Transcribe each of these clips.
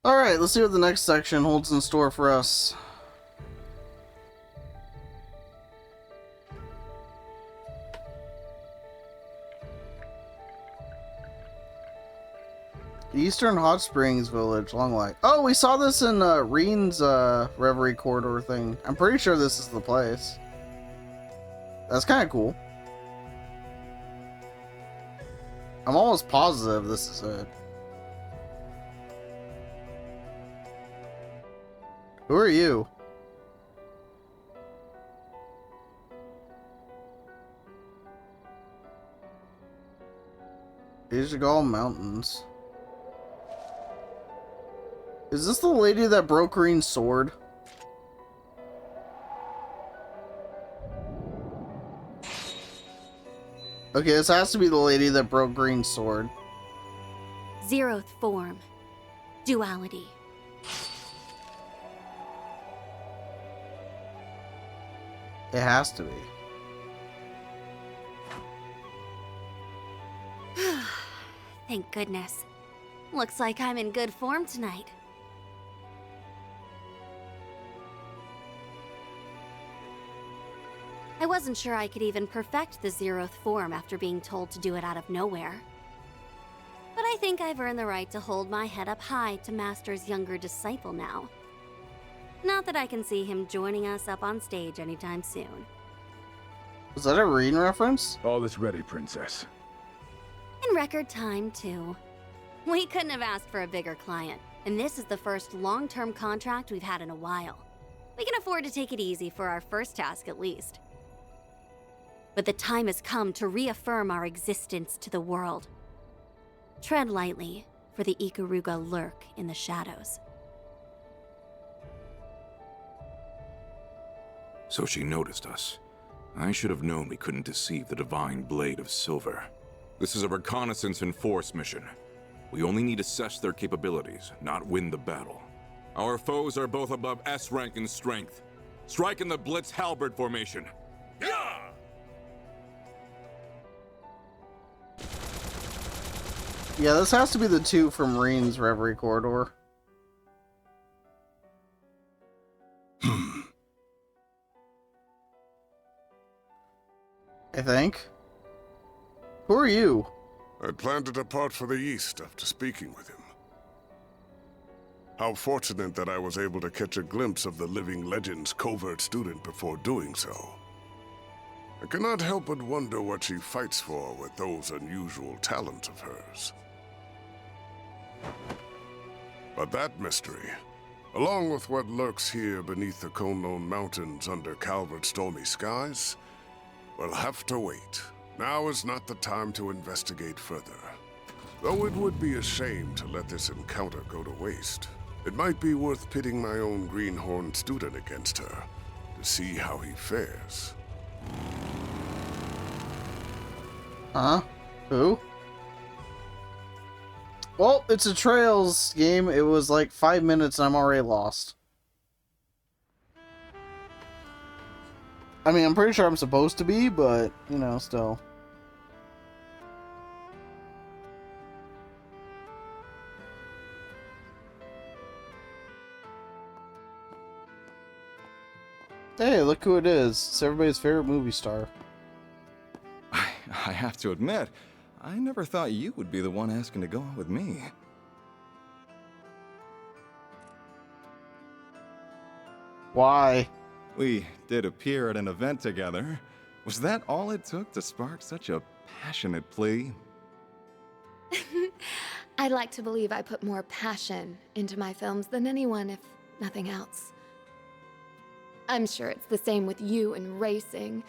Alright, let's see what the next section holds in store for us. Eastern Hot Springs Village, long way. Oh, we saw this in Reen's Reverie Corridor thing. I'm pretty sure this is the place. That's kind of cool. I'm almost positive this is it. Who are you? Ajagal Mountains. Is this the lady that broke Green's sword? Okay, this has to be the lady that broke Green's sword. Zeroth form. Duality. It has to be. Thank goodness. Looks like I'm in good form tonight. I wasn't sure I could even perfect the Zeroth form after being told to do it out of nowhere. But I think I've earned the right to hold my head up high to Master's younger disciple now. Not that I can see him joining us up on stage anytime soon. Was that a Reen reference? All is ready, Princess. In record time, too. We couldn't have asked for a bigger client, and this is the first long-term contract we've had in a while. We can afford to take it easy for our first task, at least. But the time has come to reaffirm our existence to the world. Tread lightly, for the Ikaruga lurk in the shadows. So she noticed us. I should have known we couldn't deceive the Divine Blade of Silver. This is a reconnaissance and force mission. We only need to assess their capabilities, not win the battle. Our foes are both above S rank in strength. Strike in the Blitz Halberd formation. Yeah! Yeah, this has to be the two from Reen's Reverie Corridor. I think. Who are you? I planned to depart for the east after speaking with him. How fortunate that I was able to catch a glimpse of the living legend's covert student before doing so. I cannot help but wonder what she fights for with those unusual talents of hers. But that mystery, along with what lurks here beneath the Konlone Mountains under Calvert's stormy skies, will have to wait. Now is not the time to investigate further. Though it would be a shame to let this encounter go to waste, it might be worth pitting my own greenhorn student against her to see how he fares. Huh? Who? Well, it's a Trails game. It was like 5 minutes and I'm already lost. I mean, I'm pretty sure I'm supposed to be, but, you know, still. Hey, look who it is. It's everybody's favorite movie star. I have to admit, I never thought you would be the one asking to go out with me. Why? We did appear at an event together. Was that all it took to spark such a passionate plea? I'd like to believe I put more passion into my films than anyone, if nothing else. I'm sure it's the same with you and racing.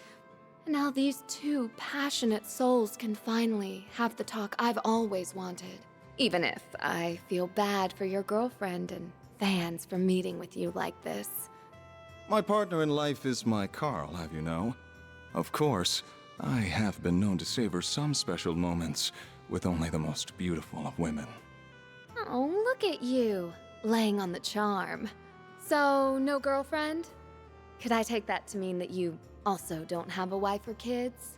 And now these two passionate souls can finally have the talk I've always wanted. Even if I feel bad for your girlfriend and fans for meeting with you like this. My partner in life is my Carl, have you know. Of course, I have been known to savor some special moments with only the most beautiful of women. Oh, look at you, laying on the charm. So, no girlfriend? Could I take that to mean that you also don't have a wife or kids?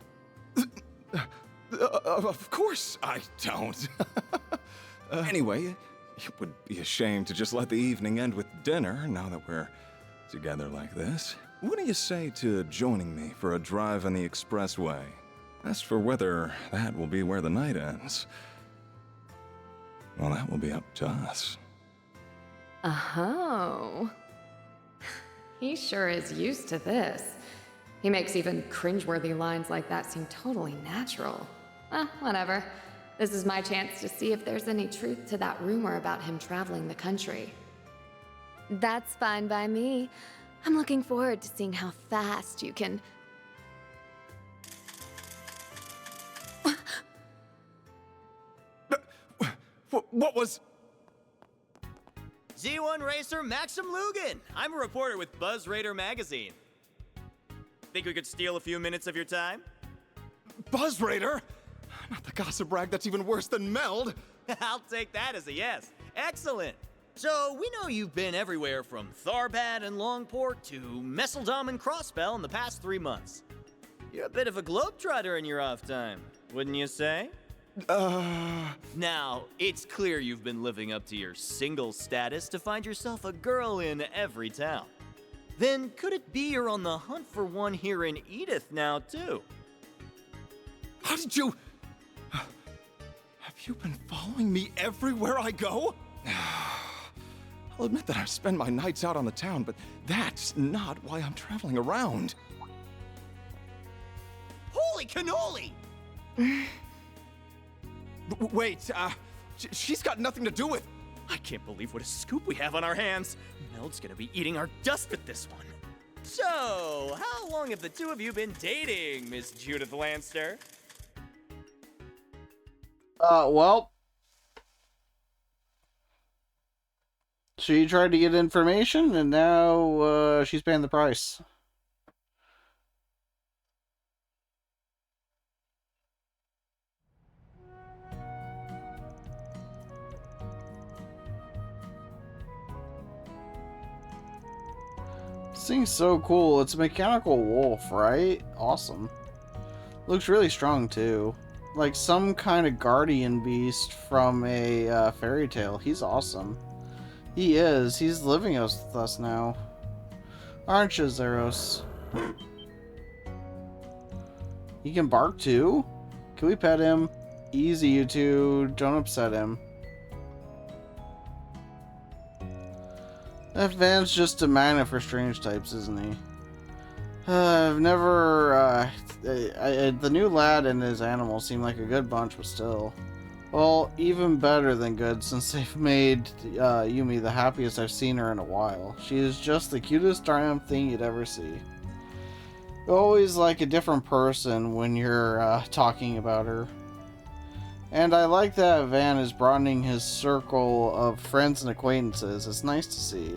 Of course I don't. Anyway, it would be a shame to just let the evening end with dinner now that we're together like this. What do you say to joining me for a drive on the expressway? As for whether that will be where the night ends, well, that will be up to us. Oh. He sure is used to this. He makes even cringeworthy lines like that seem totally natural. Whatever. This is my chance to see if there's any truth to that rumor about him traveling the country. That's fine by me. I'm looking forward to seeing how fast you can... What was... Z1 Racer Maxim Lugan! I'm a reporter with Buzz Raider magazine. Think we could steal a few minutes of your time? Buzz Raider? Not the gossip rag that's even worse than Meld. I'll take that as a yes. Excellent! So, we know you've been everywhere from Tharbad and Longport to Messeldom and Crossbell in the past 3 months. You're a bit of a globetrotter in your off time, wouldn't you say? Now, it's clear you've been living up to your single status to find yourself a girl in every town. Then could it be you're on the hunt for one here in Edith now, too? How did you... Have you been following me everywhere I go? I'll admit that I spend my nights out on the town, but that's not why I'm traveling around. Holy cannoli! Wait, she's got nothing to do with... I can't believe what a scoop we have on our hands. Meld's gonna be eating our dust with this one. So, how long have the two of you been dating, Miss Judith Lanster? Well, she tried to get information, and now, she's paying the price. This thing's so cool. It's a mechanical wolf, right? Awesome. Looks really strong, too. Like some kind of guardian beast from a fairy tale. He's awesome. He is. He's living with us now. Aren't you, Zeros? He can bark, too? Can we pet him? Easy, you two. Don't upset him. That Van's just a magnet for strange types, isn't he? I've never, the new lad and his animals seem like a good bunch, but still. Well, even better than good, since they've made Yumi the happiest I've seen her in a while. She is just the cutest darn thing you'd ever see. You're always like a different person when you're talking about her. And I like that Van is broadening his circle of friends and acquaintances. It's nice to see.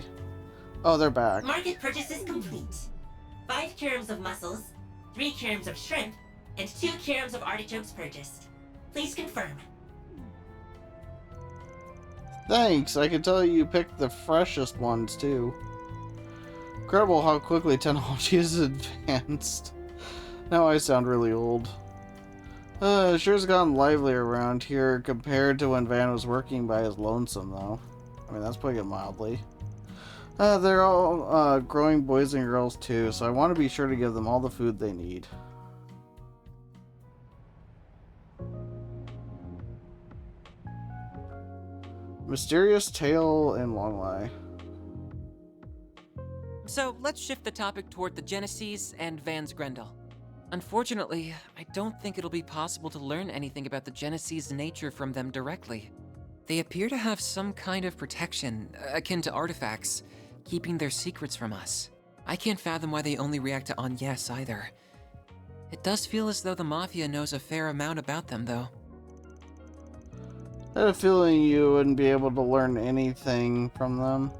Oh, they're back. Market purchase is complete. 5 kilograms of mussels, 3 kilograms of shrimp, and 2 kilograms of artichokes purchased. Please confirm. Thanks, I can tell you picked the freshest ones too. Incredible how quickly technology has advanced. Now I sound really old. Sure's gotten livelier around here compared to when Van was working by his lonesome, though. I mean, that's putting it mildly. They're all growing boys and girls too, so I want to be sure to give them all the food they need. Mysterious Tale and Longlie. So let's shift the topic toward the Genesees and Van's Grendel. Unfortunately, I don't think it'll be possible to learn anything about the Genesees' nature from them directly. They appear to have some kind of protection, akin to artifacts, keeping their secrets from us. I can't fathom why they only react to yes either. It does feel as though the Mafia knows a fair amount about them, though. I had a feeling you wouldn't be able to learn anything from them.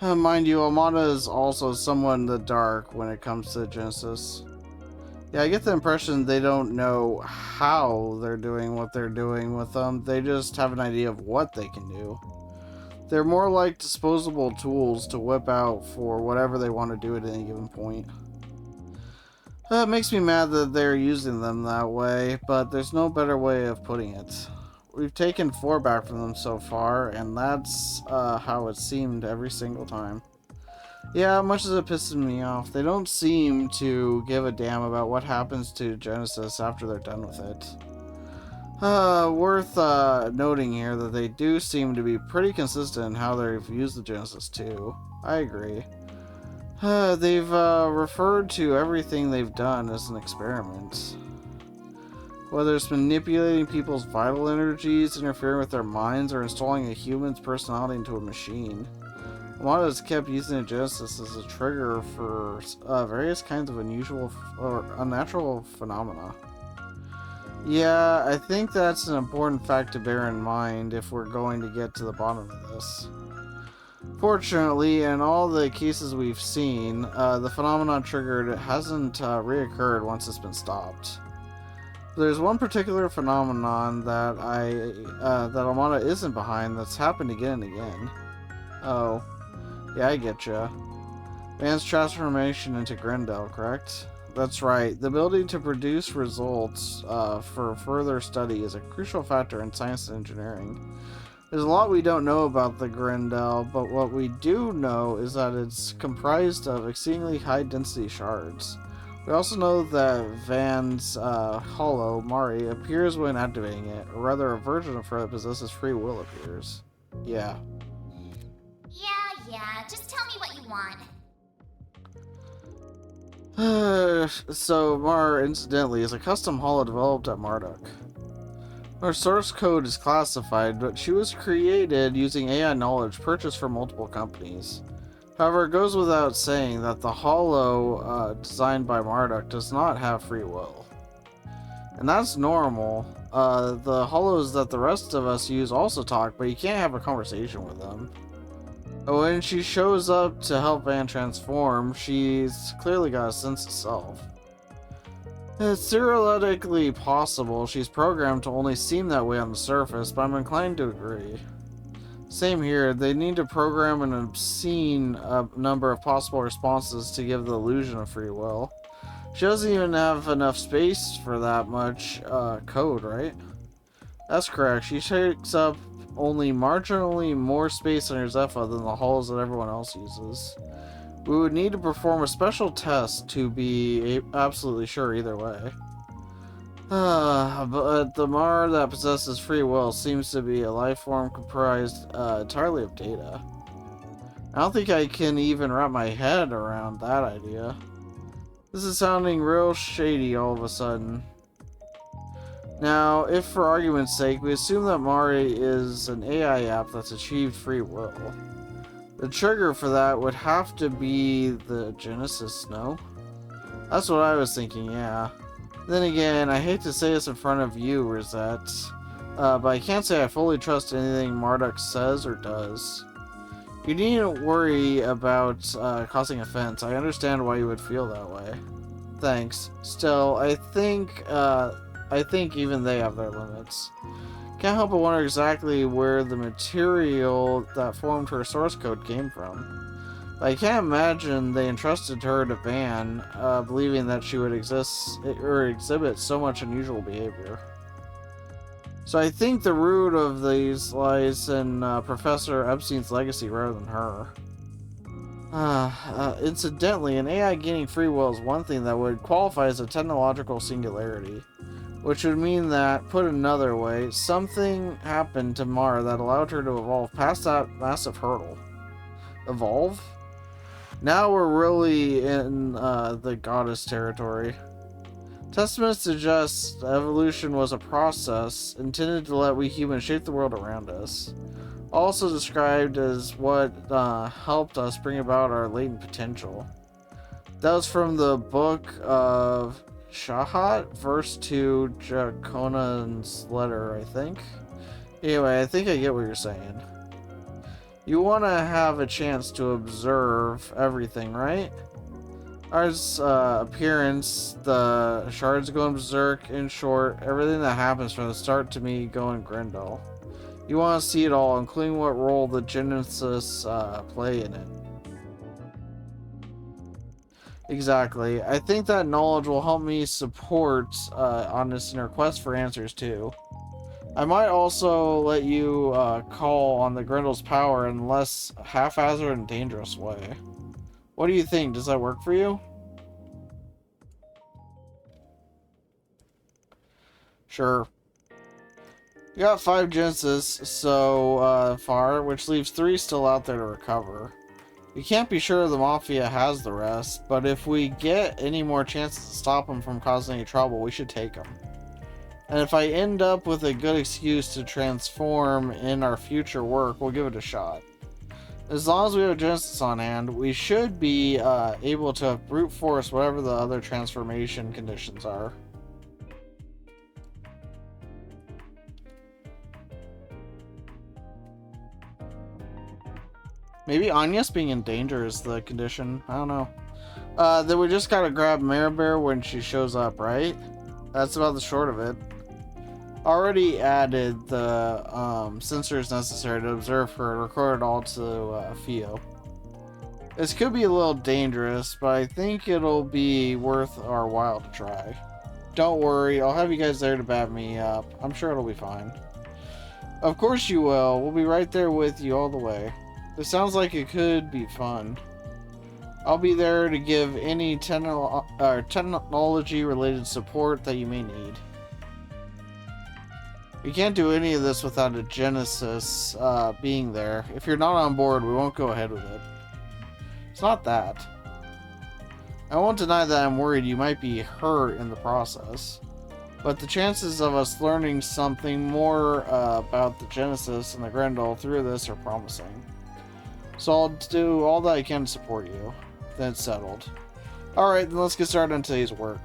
Mind you, Amada is also somewhat in the dark when it comes to Genesis. Yeah, I get the impression they don't know how they're doing what they're doing with them. They just have an idea of what they can do. They're more like disposable tools to whip out for whatever they want to do at any given point. It makes me mad that they're using them that way, but there's no better way of putting it. we've taken 4 back from them so far, and that's how it seemed every single time. Yeah, much as it pisses me off, they don't seem to give a damn about what happens to Genesis after they're done with it. Worth noting here that they do seem to be pretty consistent in how they've used the Genesis too. I agree. They've referred to everything they've done as an experiment. Whether it's manipulating people's vital energies, interfering with their minds, or installing a human's personality into a machine. Amada has kept using the Genesis as a trigger for various kinds of unusual or unnatural phenomena. Yeah, I think that's an important fact to bear in mind if we're going to get to the bottom of this. Fortunately, in all the cases we've seen, the phenomenon triggered hasn't reoccurred once it's been stopped. There's one particular phenomenon that that Amada isn't behind that's happened again and again. Oh, yeah, I getcha. Man's transformation into Grendel, correct? That's right. The ability to produce results for further study is a crucial factor in science and engineering. There's a lot we don't know about the Grendel, but what we do know is that it's comprised of exceedingly high-density shards. We also know that Van's hollow, Mari, appears when activating it, or rather a version of her that possesses free will appears. Yeah. Yeah, just tell me what you want. So, Mar, incidentally, is a custom hollow developed at Marduk. Her source code is classified, but she was created using AI knowledge purchased from multiple companies. However, it goes without saying that the hollow designed by Marduk does not have free will. And that's normal. The hollows that the rest of us use also talk, but you can't have a conversation with them. When she shows up to help Van transform, she's clearly got a sense of self. It's theoretically possible she's programmed to only seem that way on the surface, but I'm inclined to agree. Same here, they need to program an obscene number of possible responses to give the illusion of free will. She doesn't even have enough space for that much code, right? That's correct, she takes up only marginally more space in her Zephyr than the halls that everyone else uses. We would need to perform a special test to be absolutely sure either way. But the Mar that possesses free will seems to be a life form comprised entirely of data. I don't think I can even wrap my head around that idea. This is sounding real shady all of a sudden. Now, if for argument's sake, we assume that Mari is an AI app that's achieved free will, the trigger for that would have to be the Genesis, no? That's what I was thinking, yeah. Then again, I hate to say this in front of you, Rosette, but I can't say I fully trust anything Marduk says or does. You needn't worry about causing offense. I understand why you would feel that way. Thanks. Still, I think even they have their limits. Can't help but wonder exactly where the material that formed her source code came from. But I can't imagine they entrusted her to Van, believing that she would exhibit so much unusual behavior. So I think the root of these lies in Professor Epstein's legacy rather than her. Incidentally, an AI gaining free will is one thing that would qualify as a technological singularity. Which would mean that, put another way, something happened to Mara that allowed her to evolve past that massive hurdle. Evolve? Now we're really in the goddess territory. Testaments suggest evolution was a process intended to let we humans shape the world around us. Also described as what helped us bring about our latent potential. That was from the book of Shahat, verse 2, Jaconan's letter, I think. Anyway, I think I get what you're saying. You want to have a chance to observe everything, right? Ours appearance, the shards going berserk, in short, everything that happens from the start to me going Grendel. You want to see it all, including what role the Genesis play in it. Exactly. I think that knowledge will help me support Honest in her quest for answers too. I might also let you call on the Grendel's power in less haphazard and dangerous way. What do you think? Does that work for you? Sure. We got 5 Genesis so far, which leaves 3 still out there to recover. We can't be sure the Mafia has the rest, but if we get any more chances to stop them from causing any trouble, we should take them. And if I end up with a good excuse to transform in our future work, we'll give it a shot. As long as we have Genesis on hand, we should be able to brute force whatever the other transformation conditions are. Maybe Anya's being in danger is the condition. I don't know. Then we just gotta grab Maribel when she shows up, right? That's about the short of it. Already added the sensors necessary to observe her and record it all to Fio. This could be a little dangerous, but I think it'll be worth our while to try. Don't worry, I'll have you guys there to back me up. I'm sure it'll be fine. Of course you will. We'll be right there with you all the way. This sounds like it could be fun. I'll be there to give any technology-related support that you may need. We can't do any of this without a Genesis being there. If you're not on board, we won't go ahead with it. It's not that. I won't deny that I'm worried you might be hurt in the process. But the chances of us learning something more about the Genesis and the Grendel through this are promising. So I'll do all that I can to support you. Then it's settled. Alright, then let's get started on today's work.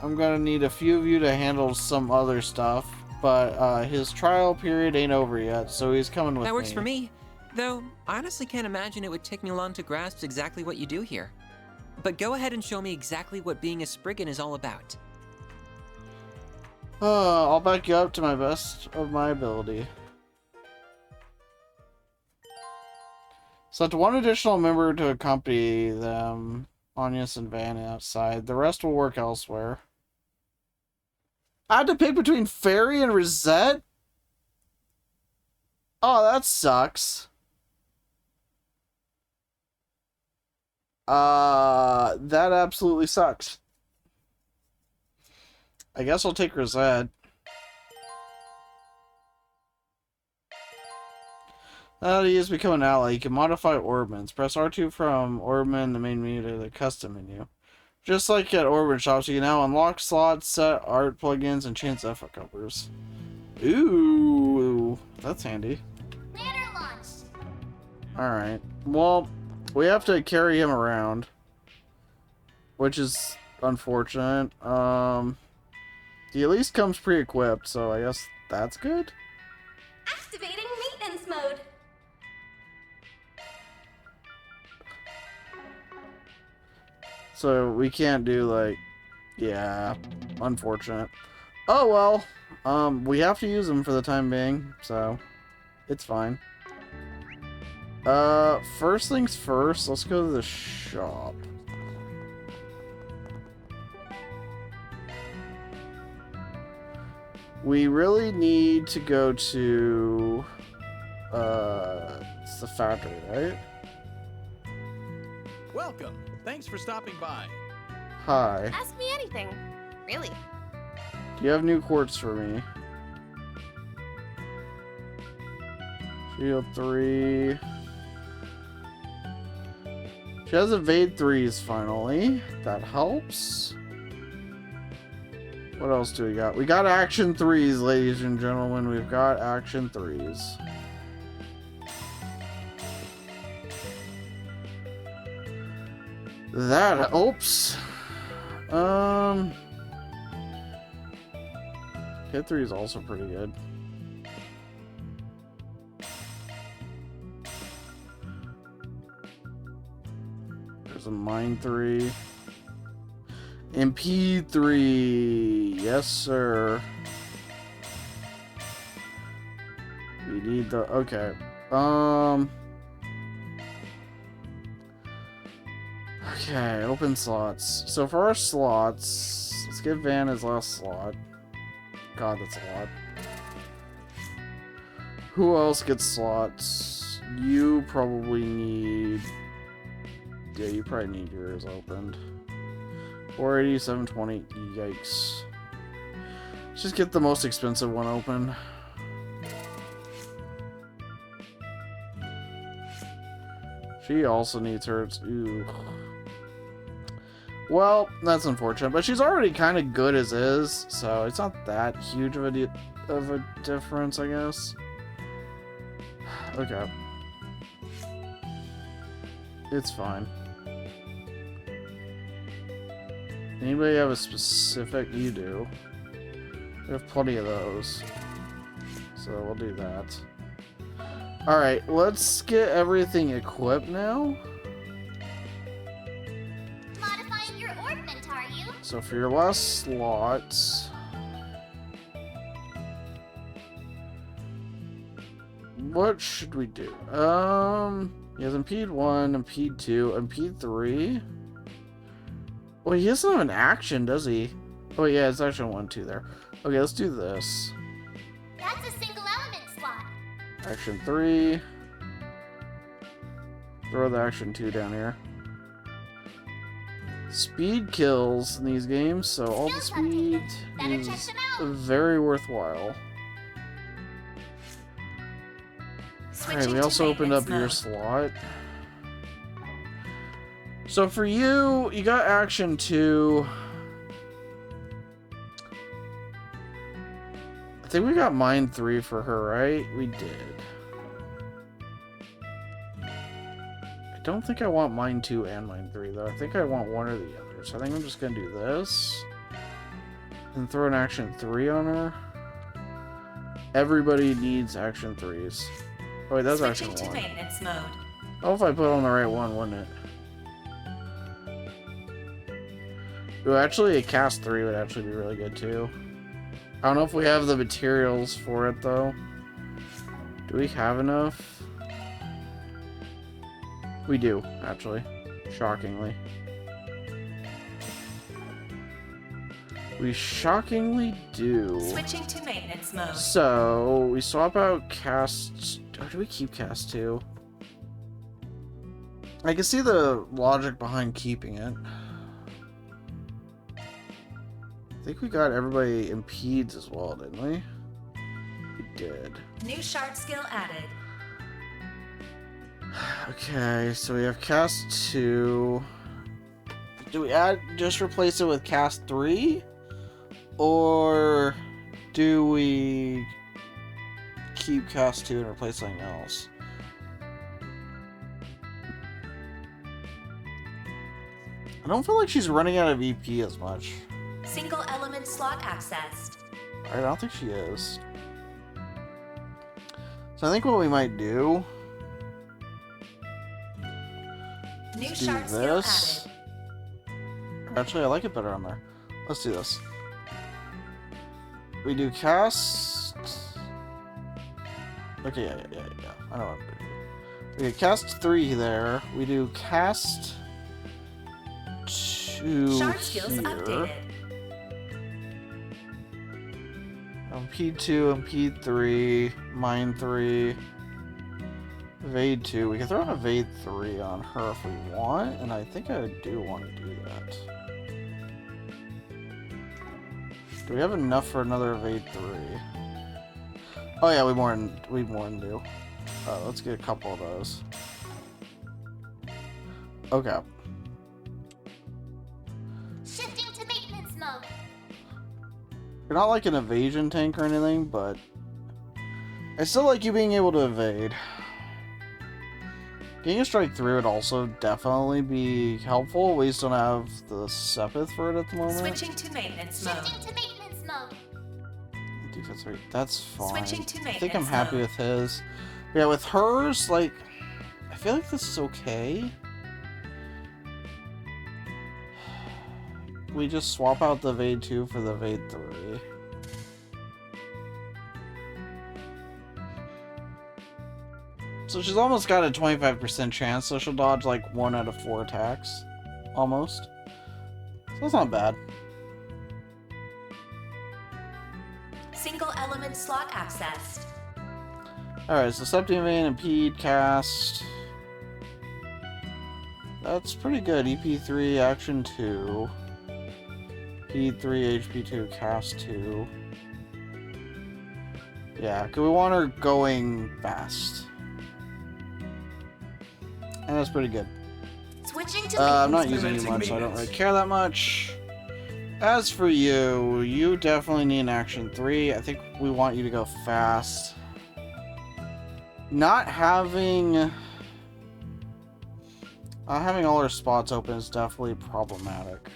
I'm gonna need a few of you to handle some other stuff, but his trial period ain't over yet, so he's coming with me. That works for me. Though, I honestly can't imagine it would take me long to grasp exactly what you do here. But go ahead and show me exactly what being a Spriggan is all about. I'll back you up to my best of my ability. Select one additional member to accompany them, Agnes and Van outside. The rest will work elsewhere. I had to pick between Fairy and Rosette? Oh, that sucks. That absolutely sucks. I guess I'll take Rosette. Now that he has become an ally, you can modify orbments. Press R2 from Orbman in the main menu to the custom menu. Just like at Orbman shops, you can now unlock slots, set art plugins, and change Zephyr covers. Ooh, that's handy. Banner launched. Alright. Well, we have to carry him around, which is unfortunate. He at least comes pre-equipped, so I guess that's good. Activating maintenance mode. So we can't do like, yeah, unfortunate. Oh well, we have to use them for the time being, so it's fine. First things first, let's go to the shop. We really need to go to, it's the factory, right? Welcome. Thanks for stopping by. Hi. Ask me anything. Really. Do you have new quartz for me? Shield 3. She has evade 3s finally. That helps. What else do we got? We got action 3s, ladies and gentlemen. We've got action 3s. That helps. Hit 3 is also pretty good. There's a mine 3. MP 3. Yes, sir. We need the okay. Okay, open slots. So for our slots, let's give Van his last slot. God, that's a lot. Who else gets slots? You probably need... Yeah, you probably need yours opened. 480, 720, yikes. Let's just get the most expensive one open. She also needs hers. Ooh. Well, that's unfortunate, but she's already kind of good as is, so it's not that huge of a difference, I guess. Okay. It's fine. Anybody have a specific? You do. We have plenty of those. So we'll do that. Alright, let's get everything equipped now. Modifying your orbment, are you? So for your last slots... What should we do? He has Impede 1, Impede 2, Impede 3. Well, he doesn't have an action, does he? Oh yeah, it's action 1, 2 there. Okay, let's do this. That's a single element slot. Action 3. Throw the action 2 down here. Speed kills in these games, so all the speed is very worthwhile. Alright, we also opened up your slot. So for you, you got action 2. I think we got mine 3 for her, right? We did. I don't think I want mine 2 and mine 3, though. I think I want one or the other. So I think I'm just going to do this. And throw an action 3 on her. Everybody needs action 3s. Oh wait, that's action 1. To maintenance mode. Oh, if I put on the right one, wouldn't it? Ooh, actually, a cast 3 would actually be really good, too. I don't know if we have the materials for it, though. Do we have enough? We do, actually. Shockingly. We shockingly do. Switching to maintenance mode. So, we swap out cast... Or do we keep cast 2? I can see the logic behind keeping it. I think we got everybody impedes as well, didn't we? We did. New shard skill added. Okay, so we have cast 2. Do we just replace it with cast 3? Or do we keep cast 2 and replace something else? I don't feel like she's running out of EP as much. Single element slot accessed. I don't think she is. So I think what we might do... New do shard this. skill added. Actually, I like it better on there. Let's do this. We do cast... Okay, yeah. I know what I'm doing. Okay, cast 3 there. We do cast 2 Shard skills here. updated. Impede 2, Impede 3, Mine 3, Evade 2. We can throw an Evade 3 on her if we want, and I think I do want to do that. Do we have enough for another Evade 3? Oh yeah, we more than do. Let's get a couple of those. Okay. Shifting to maintenance mode. You're not like an evasion tank or anything, but I still like you being able to evade. Getting a strike through would also definitely be helpful. We just don't have the Sepith for it at the moment. Switching to maintenance mode. Shifting to maintenance mode. Defense rate, that's fine. Switching to I think I'm maintenance happy mode. with his. Yeah, with hers, like, I feel like this is okay. We just swap out the Evade 2 for the Evade 3. So she's almost got a 25% chance, so she'll dodge like 1 out of 4 attacks. Almost. So that's not bad. Single element slot accessed. Alright, so Septium Vein, Impede, Cast. That's pretty good. EP3, Action 2. P3, HP2, Cast 2. Yeah, because we want her going fast. And that's pretty good. Switching to I'm not maintenance using you mode. much, so I don't really care that much. As for you, you definitely need an Action 3. I think we want you to go fast. Not having all our spots open is definitely problematic.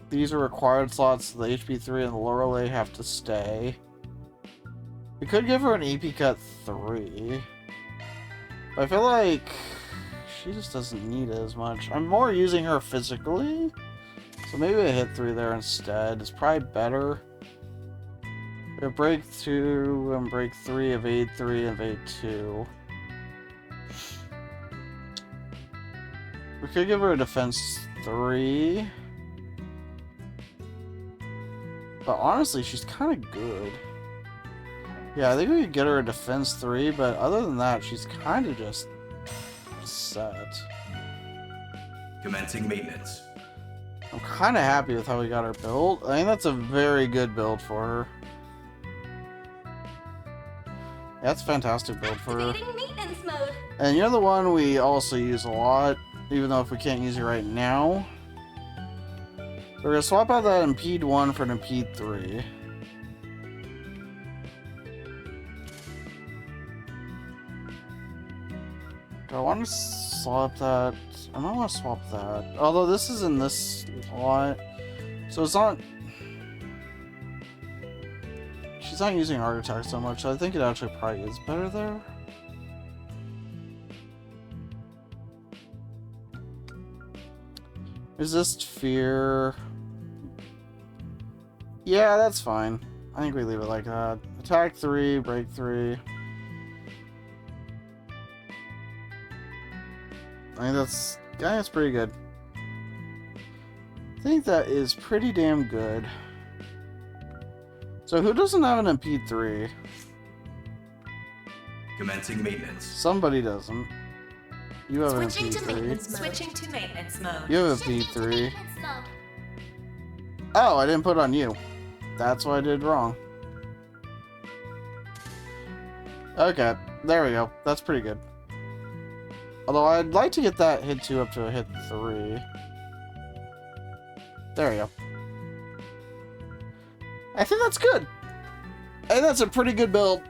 These are required slots, so the HP3 and the Lorelei have to stay. We could give her an EP Cut 3. But I feel like she just doesn't need it as much. I'm more using her physically. So maybe a hit 3 there instead. It's probably better. We have break 2 and break 3, evade 3, and evade 2. We could give her a defense 3. But honestly, she's kind of good. Yeah, I think we could get her a defense 3, but other than that, she's kind of just set. Commencing maintenance. I'm kind of happy with how we got her build. I think that's a very good build for her. That's a fantastic build for her. Activating maintenance mode. And you're the one we also use a lot, even though if we can't use it right now. So we're going to swap out that Impede 1 for an Impede 3. Do I want to swap that? I might want to swap that. Although this is in this slot. So it's not... She's not using Art Attack so much, so I think it actually probably is better there. Resist Fear. Yeah, that's fine. I think we leave it like that. Attack 3, break 3. I think that's pretty good. I think that is pretty damn good. So who doesn't have an Impede 3? Commencing maintenance. Somebody doesn't. You have an Switching to Impede 3. maintenance mode. Switching to maintenance mode. You have an Impede 3. Oh, I didn't put it on you. That's what I did wrong. Okay, there we go. That's pretty good. Although I'd like to get that hit 2 up to a hit 3. There we go. I think that's good. I think that's a pretty good build.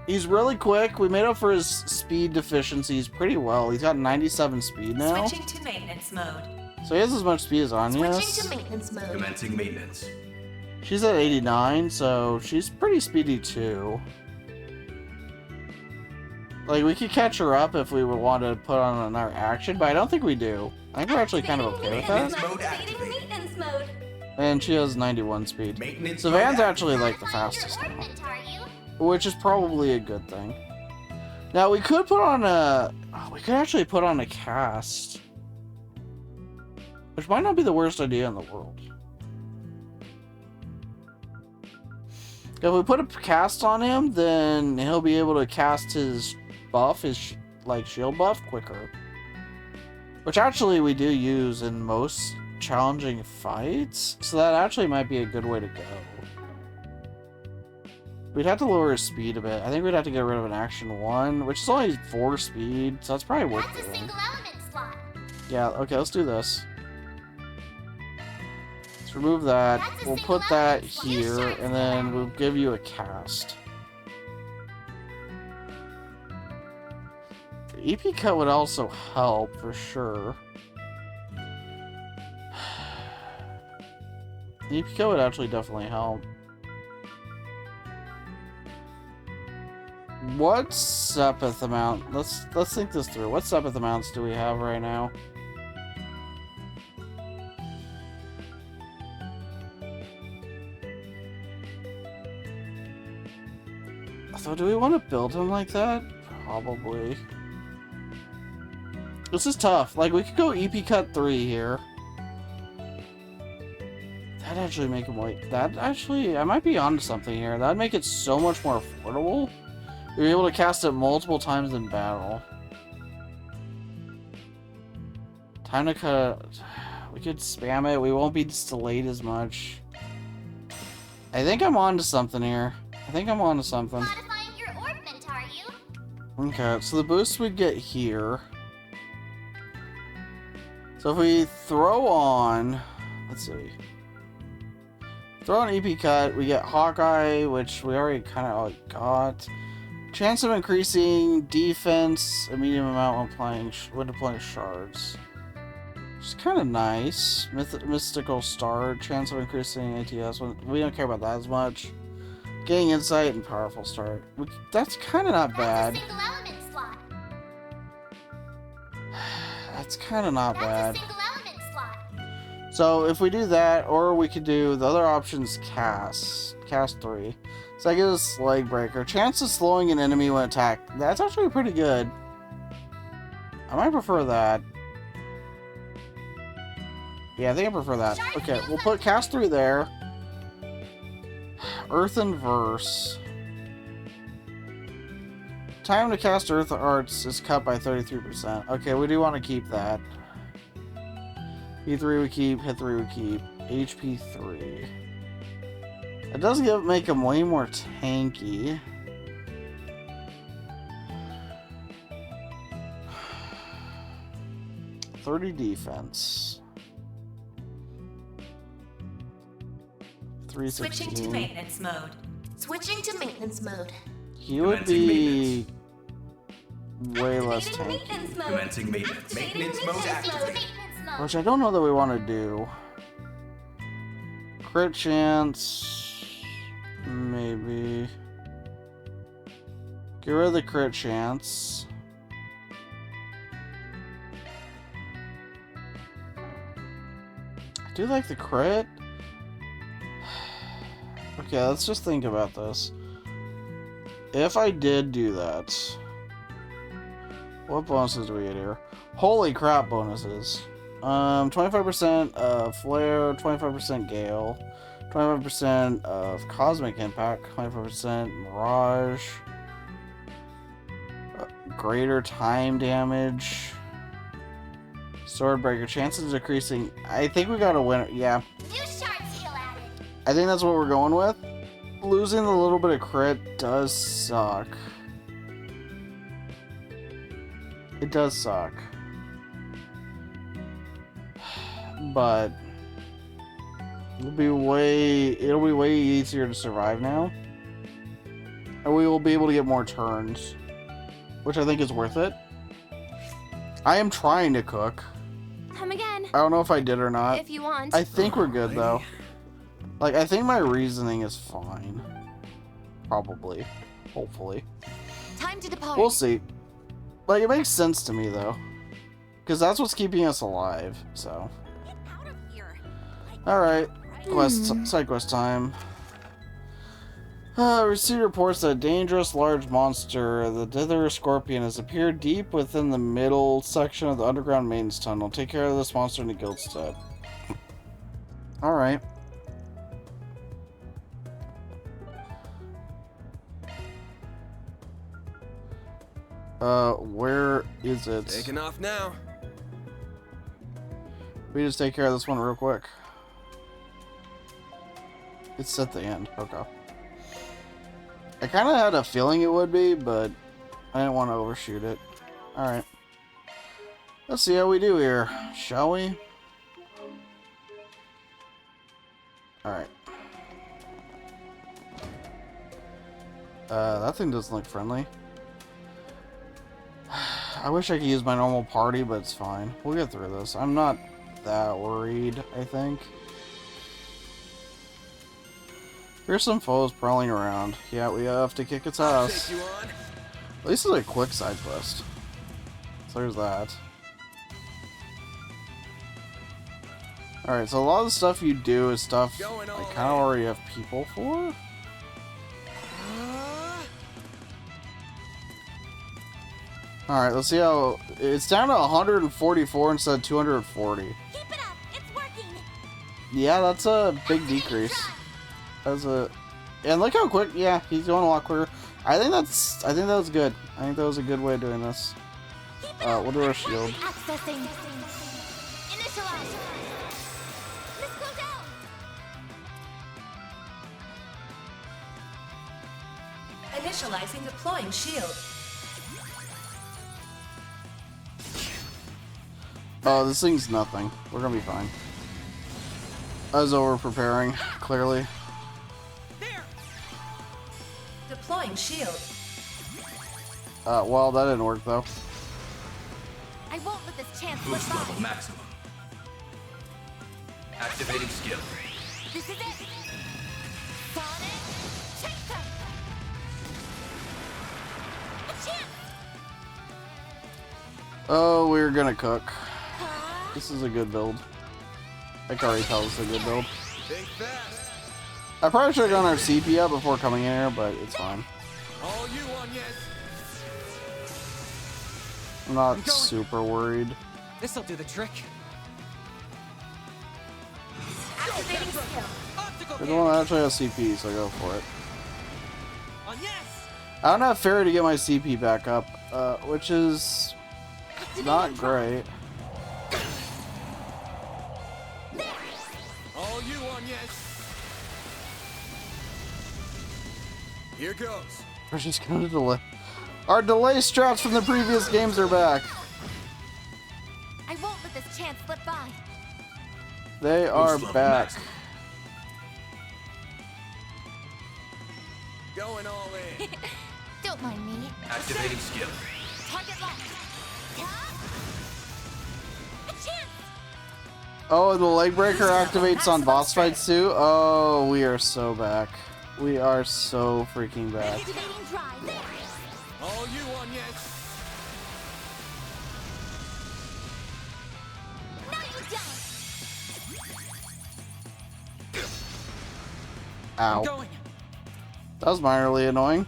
He's really quick. We made up for his speed deficiencies pretty well. He's got 97 speed now. Switching to maintenance mode. So he has as much speed as Anya's. Switching to maintenance mode. Commencing maintenance. She's at 89, so she's pretty speedy too. Like, we could catch her up if we would want to put on another action, but I don't think we do. I think we're actually kind of okay with that. Activating maintenance mode. And she has 91 speed. Maintenance So mode Van's actually like the fastest now, which is probably a good thing. Now we could put on a... we could actually put on a cast. Which might not be the worst idea in the world. If we put a cast on him, then he'll be able to cast his buff, his like shield buff, quicker. Which actually we do use in most challenging fights, so that actually might be a good way to go. We'd have to lower his speed a bit. I think we'd have to get rid of an action 1, which is only 4 speed, so that's probably worth That's a doing. single element slot. Yeah, okay, let's do this. Let's remove that. That's a We'll single put that element slot. here, Sure, and then we'll give you a cast. The EP cut would also help, for sure. The EP cut would actually definitely help. What Sepith amount? Let's think this through. What Sepith amounts do we have right now? So do we want to build him like that? Probably. This is tough. Like, we could go EP cut 3 here. That'd actually make them wait. That actually, I might be onto something here. That'd make it so much more affordable. You're able to cast it multiple times in battle. Time to cut. We could spam it. We won't be delayed as much. I think I'm onto something here. I think I'm onto something. Modifying your orbment, are you? Okay, so the boost we get here. So if we throw on, let's see. Throw on EP cut, we get Hawkeye, which we already kind of got. Chance of increasing defense, a medium amount when deploying shards. Which is kind of nice. Mystical star, chance of increasing ATS. We don't care about that as much. Getting insight and powerful start. That's kind of not bad. That's a single element slot. That's kind of not bad. That's a single element slot. So if we do that, or we could do the other options, cast 3. So that gives us leg breaker. Chance of slowing an enemy when attacked. That's actually pretty good. I might prefer that. Yeah, I think I prefer that. Okay, we'll put cast 3 there. Earth and Verse. Time to cast Earth Arts is cut by 33%. Okay, we do want to keep that. P3 we keep, hit 3 we keep, HP 3. It does make him way more tanky. $30 defense. 316. Switching to maintenance mode. Switching to maintenance mode. He would be way less Activating tanky. maintenance mode. Commencing maintenance. Maintenance mode activated. Maintenance mode. Which I don't know that we want to do. Crit chance. Maybe. Get rid of the crit chance. I do like the crit. Okay, let's just think about this. If I did do that, what bonuses do we get here? Holy crap, bonuses. 25% of Flare, 25% Gale, 25% of Cosmic Impact, 25% Mirage, greater time damage, Swordbreaker, chances decreasing. I think we gotta win. Yeah. New shard skill added. I think that's what we're going with. Losing a little bit of crit does suck. It does suck. But it'll be way easier to survive now. And we will be able to get more turns, which I think is worth it. I am trying to cook. Come again. I don't know if I did or not. If you want. I think we're good though. Like, I think my reasoning is fine. Probably. Hopefully. Time to depart. We'll see. Like, it makes sense to me though. Because that's what's keeping us alive, so. Get out of here. Alright. Side quest time. Receive reports that a dangerous large monster, the Dither Scorpion, has appeared deep within the middle section of the underground maintenance tunnel. Take care of this monster in the Guildstead. Alright. Where is it? Taking off now. We just take care of this one real quick. It's at the end. Okay. I kind of had a feeling it would be, but I didn't want to overshoot it. Alright. Let's see how we do here, shall we? Alright. That thing doesn't look friendly. I wish I could use my normal party, but it's fine. We'll get through this. I'm not that worried, I think. Here's some foes prowling around. Yeah, we have to kick its ass. At least it's a quick side quest. So there's that. Alright, so a lot of the stuff you do is stuff I kind of already have people for. Alright, let's see how... It's down to 144 instead of 240. Keep it up. It's working. Yeah, that's a big decrease. That's a, and look how quick. Yeah, he's going a lot quicker. I think that was good. I think that was a good way of doing this. We'll do our shield. Accessing. Initialize. Let's go down. Initializing deploying shield. Oh, this thing's nothing. We're gonna be fine. As though we're preparing, clearly. Deploying shield. Well, that didn't work though. I won't let this chance slip Boost level by. maximum. Activating skill. This is it. Sonic Chaser. A chance. Oh, we're gonna cook. This is a good build. I can already tell it's a good build. Think fast. I probably should have gone our CP up before coming in here, but it's fine. All you want, yes. I'm not super worried. This'll do the trick. Activating skill. I don't actually have CP, so go for it. On yes. I don't have Fairy to get my CP back up, which is not great. All you want, yes. Here goes. We're just gonna delay. Our delay strats from the previous games are back. I won't let this chance slip by. They are level back. maximum. Going all in. Don't mind me. Activating skill. Target locked. A chance. Oh, and the leg breaker activates on boss fights too? Oh, we are so back. We are so freaking back. Activating drive. There. All you want, yes. Now you don't. Ow. Going. That was minorly annoying.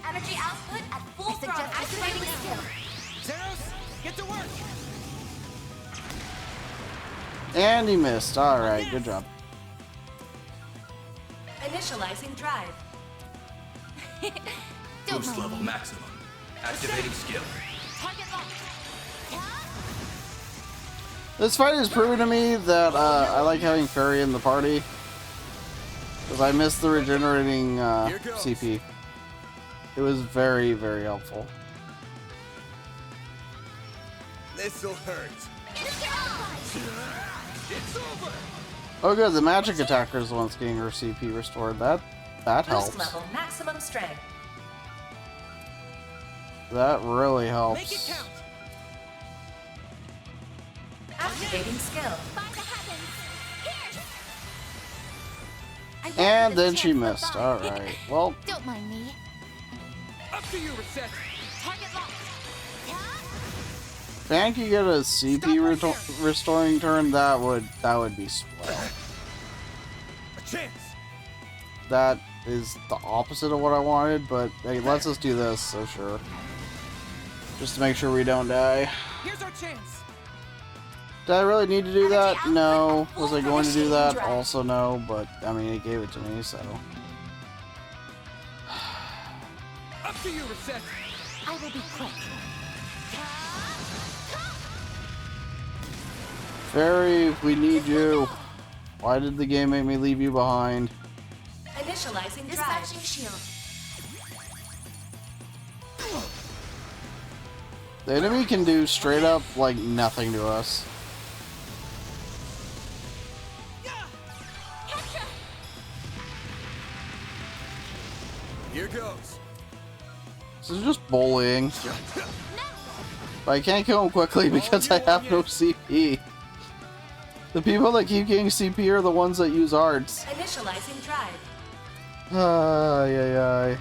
Energy output at full throttle. Activating skill. Zeros, get to work. And he missed. Alright, good job. Initializing drive. Don't Boost mind level me. maximum. Activating skill. Target locked. This fight has proven to me that I like having Fairy in the party. Because I missed the regenerating CP. It was very, very helpful. This'll hurt. It's over. Oh good, the magic attacker is the one that's getting her CP restored. That Boost helps. level maximum strength. That really helps. Make it count. Activating skill. By the heavens. Here. I won't And let then this she chance slip missed. by. Alright. Well, Don't mind me. Up to you, Reset. Target locked. Fan could get a CP restoring turn, that would be swell. A chance. That is the opposite of what I wanted, but hey, let's just do this, so sure. Just to make sure we don't die. Here's our chance. Did I really need to do that? No. Was I going to do that? Also no, but I mean, it gave it to me, so. Up to you, Reset. I will be quick. Fairy, we need you. Why did the game make me leave you behind? Initializing drive. Dispatching shield. The enemy can do straight up, like, nothing to us. Here goes. This is just bullying. But I can't kill him quickly because I have no CP. The people that keep getting CP are the ones that use arts. Initializing drive. Ay, ay, ay.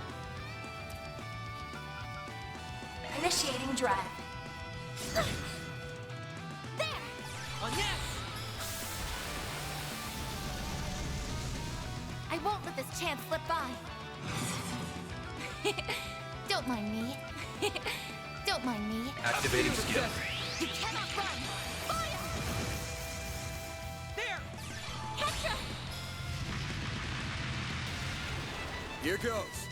Initiating drive. There. On yes. I won't let this chance slip by. Don't mind me. Don't mind me. Activating skill. You cannot run. Fire! Here goes.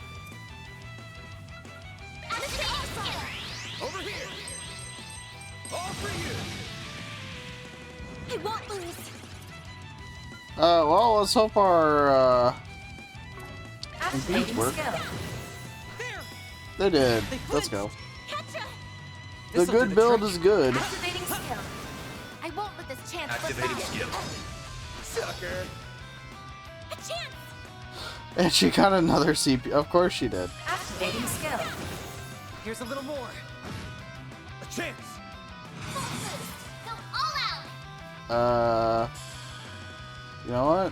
Over here. All for you. I won't lose. Well, let's hope our, Activating impedes work. skill. They did. Let's go. Catcha! The This'll do good the build trick. is good. Activating skill. I won't let this chance slip Activating by. skill. Sucker. A chance! And she got another CP. Of course she did. Activating skill. Here's a little more. A chance. Full boost. Go all out. You know what?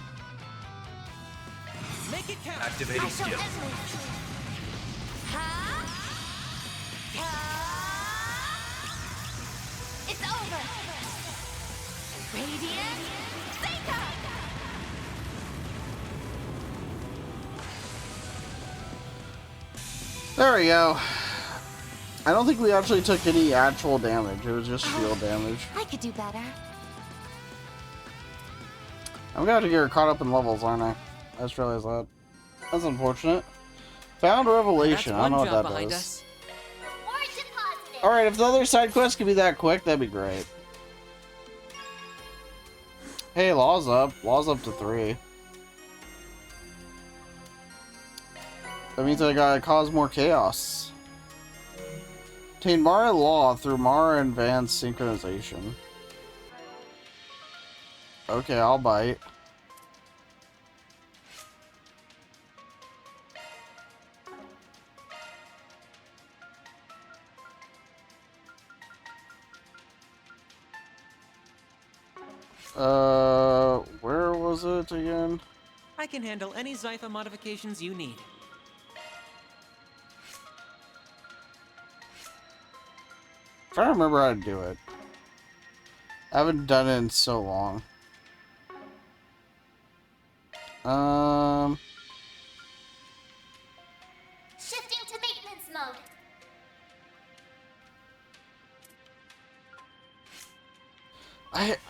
Make it count. Activating I shall skill. emulate you. Ha! Ha! It's over. Radiant Zeta! There we go. I don't think we actually took any actual damage. It was just shield damage. I could do better. I'm gonna have to get her caught up in levels, aren't I? I just realized that. That's unfortunate. Found Revelation. I don't know what that behind does. us. Origin positive. Alright, if the other side quests could be that quick, that'd be great. Hey, Law's up. Law's up to 3. That means I gotta cause more chaos. Obtain Mara Law through Mara Advanced Synchronization. Okay, I'll bite. Where was it again? I can handle any Zypha modifications you need. Trying to remember how to do it. I haven't done it in so long. Shifting to maintenance mode.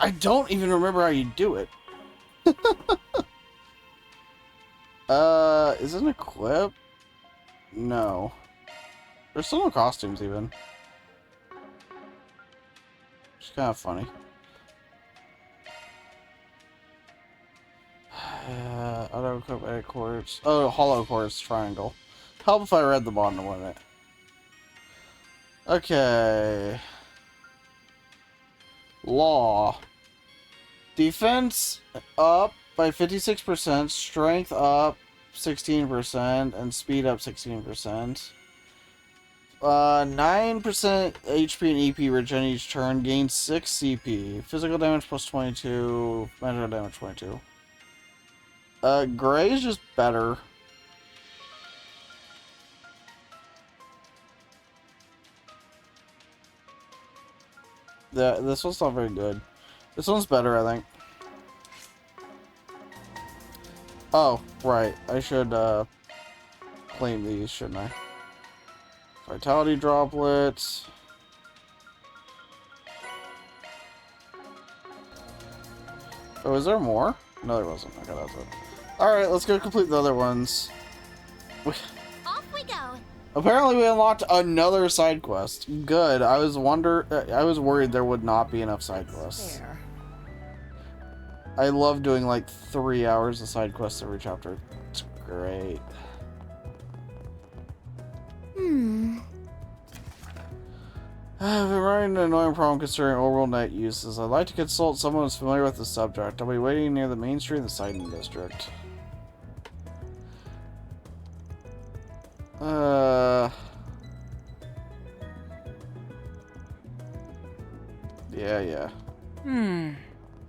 I don't even remember how you do it. Is it an equip? No. There's still no costumes even. It's kind of funny. Auto equip edit quartz. Oh, hollow quartz triangle. Help if I read the bottom of it. Okay. Law. Defense up by 56%, strength up 16%, and speed up 16%. 9% HP and EP regen each turn, gains 6 CP. Physical damage plus 22, magical damage 22. Gray is just better. This one's not very good. This one's better, I think. Oh, right. I should, claim these, shouldn't I? Vitality droplets. Oh, is there more? No, there wasn't. Okay, that's it. Alright, let's go complete the other ones. Off we go. Apparently we unlocked another side quest. Good. I was worried there would not be enough side quests. There. I love doing like 3 hours of side quests every chapter. It's great. I've been running an annoying problem concerning orbital net uses. I'd like to consult someone who's familiar with the subject. I'll be waiting near the main street in the Sidon district. Yeah.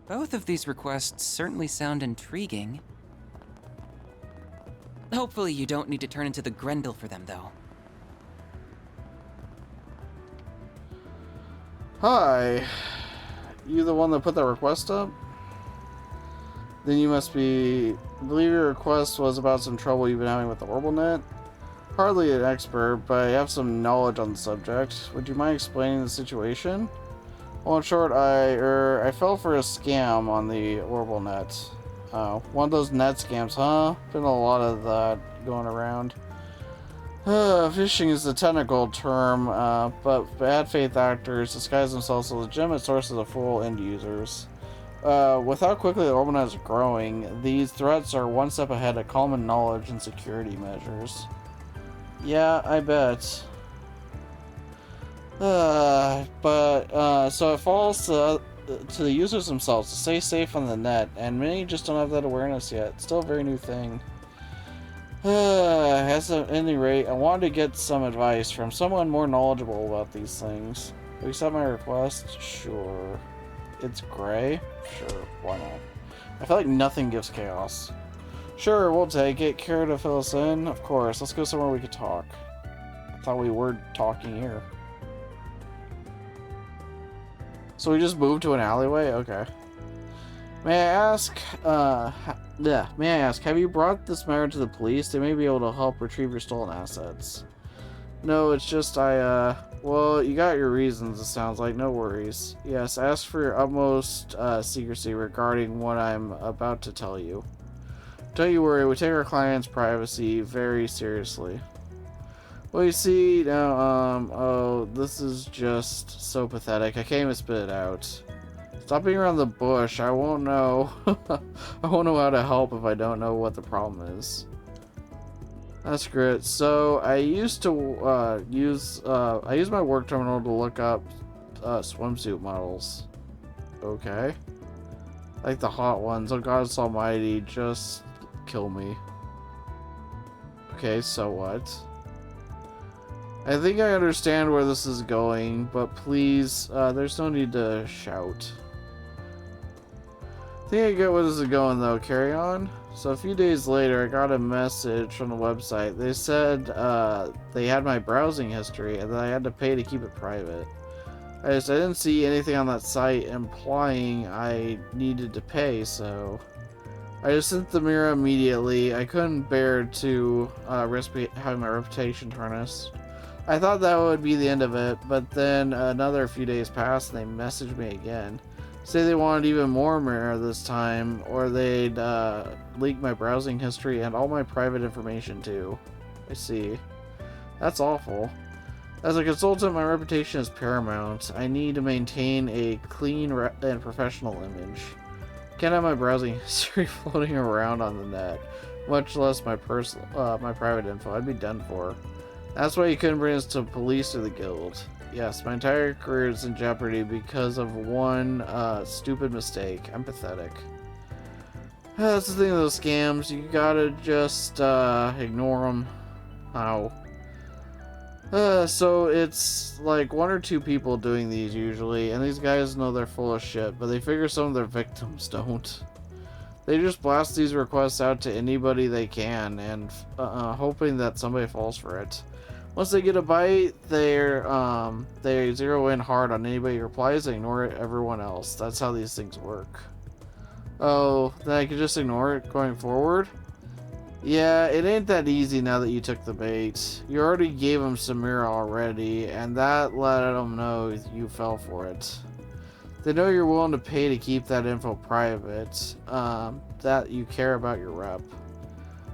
Both of these requests certainly sound intriguing. Hopefully you don't need to turn into the Grendel for them, though. Hi. You the one that put that request up? Then you must be... I believe your request was about some trouble you've been having with the orbital net? Hardly an expert, but I have some knowledge on the subject. Would you mind explaining the situation? Well, in short, I fell for a scam on the orbital net. Oh, one of those net scams, huh? Been a lot of that going around. Phishing is the technical term, but bad faith actors disguise themselves as legitimate sources of fool end users. With how quickly the Orbinet is growing, these threats are one step ahead of common knowledge and security measures. Yeah, I bet. So it falls to the users themselves to stay safe on the net, and many just don't have that awareness yet. It's still a very new thing. At any rate, I wanted to get some advice from someone more knowledgeable about these things. Will you accept my request? Sure. It's gray? Sure, why not? I feel like nothing gives chaos. Sure, we'll take it. Care to fill us in? Of course. Let's go somewhere we could talk. I thought we were talking here. So we just moved to an alleyway? Okay. May I ask, have you brought this matter to the police? They may be able to help retrieve your stolen assets. No, it's just well, you got your reasons, it sounds like. No worries. Yes, ask for your utmost secrecy regarding what I'm about to tell you. Don't you worry, we take our clients' privacy very seriously. Well, you see, now, oh, this is just so pathetic. I can't even spit it out. Stop being around the bush. I won't know. I won't know how to help if I don't know what the problem is. That's great. So I used to use my work terminal to look up swimsuit models. Okay. Like the hot ones. Oh God almighty, just kill me. Okay, so what? I think I understand where this is going, but please, there's no need to shout. I think I get where this is going though. Carry on. So a few days later, I got a message from the website. They said they had my browsing history and that I had to pay to keep it private. I didn't see anything on that site implying I needed to pay, so I just sent the mirror immediately. I couldn't bear to risk having my reputation tarnished. I thought that would be the end of it, but then another few days passed and they messaged me again. Say they wanted even more mirror this time, or they'd leak my browsing history and all my private information too. I see. That's awful. As a consultant, my reputation is paramount. I need to maintain a clean and professional image. Can't have my browsing history floating around on the net, much less my private info. I'd be done for. That's why you couldn't bring us to police or the guild. Yes, my entire career is in jeopardy because of one stupid mistake. I'm pathetic. That's the thing with those scams. You gotta just ignore them. How? So it's like one or two people doing these usually, and these guys know they're full of shit, but they figure some of their victims don't. They just blast these requests out to anybody they can, and hoping that somebody falls for it. Once they get a bite, they zero in hard on anybody who replies and ignore everyone else. That's how these things work. Oh, then I can just ignore it going forward? Yeah, it ain't that easy now that you took the bait. You already gave them Samira already, and that let them know you fell for it. They know you're willing to pay to keep that info private, that you care about your rep.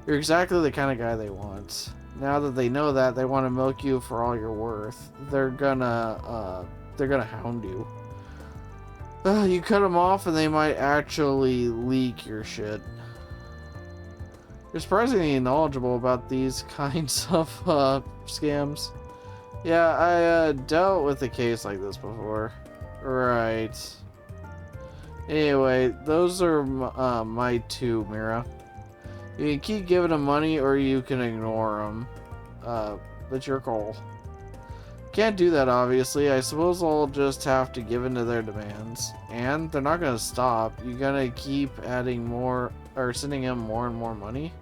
You're exactly the kind of guy they want. Now that they know that, they want to milk you for all you're worth. They're gonna hound you. You cut them off and they might actually leak your shit. You're surprisingly knowledgeable about these kinds of scams. Yeah, I dealt with a case like this before. Right. Anyway, those are my two, Mira. You can keep giving them money or you can ignore them. That's your call. Can't do that, obviously. I suppose I'll just have to give in to their demands. And they're not gonna stop. You're gonna keep adding more, or sending them more and more money?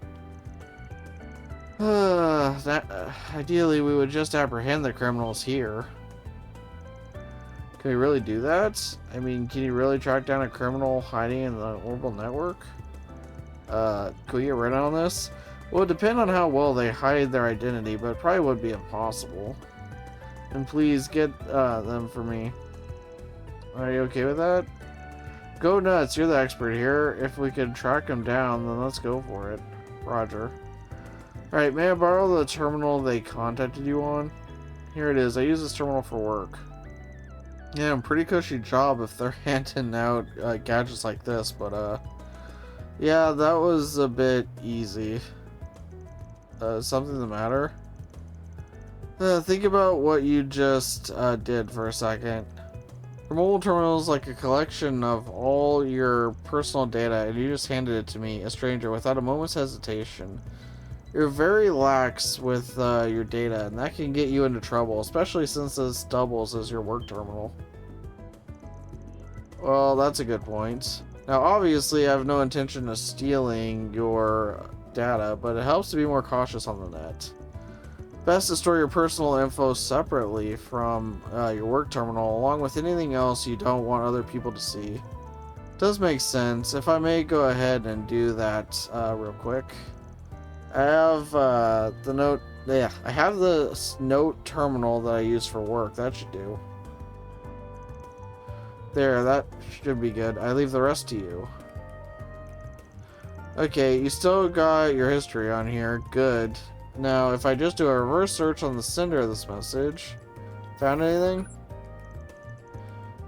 Ideally, we would just apprehend the criminals here. Can we really do that? I mean, can you really track down a criminal hiding in the Orbital network? Could we get rid on this? Well, it would depend on how well they hide their identity, but it probably would be impossible. And please get them for me. Are you okay with that? Go nuts, you're the expert here. If we can track him down, then let's go for it. Roger. Alright, may I borrow the terminal they contacted you on? Here it is, I use this terminal for work. Yeah, pretty cushy job if they're handing out gadgets like this, but yeah, that was a bit easy. Something the matter? Think about what you just did for a second. Your mobile terminal is like a collection of all your personal data, and you just handed it to me, a stranger, without a moment's hesitation. You're very lax with your data, and that can get you into trouble, especially since this doubles as your work terminal. Well, that's a good point. Now, obviously, I have no intention of stealing your data, but it helps to be more cautious on the net. Best to store your personal info separately from your work terminal, along with anything else you don't want other people to see. Does make sense. If I may go ahead and do that real quick. I have the note. Yeah, I have the note terminal that I use for work. That should do. There, that should be good. I leave the rest to you. Okay, you still got your history on here. Good. Now, if I just do a reverse search on the sender of this message, found anything?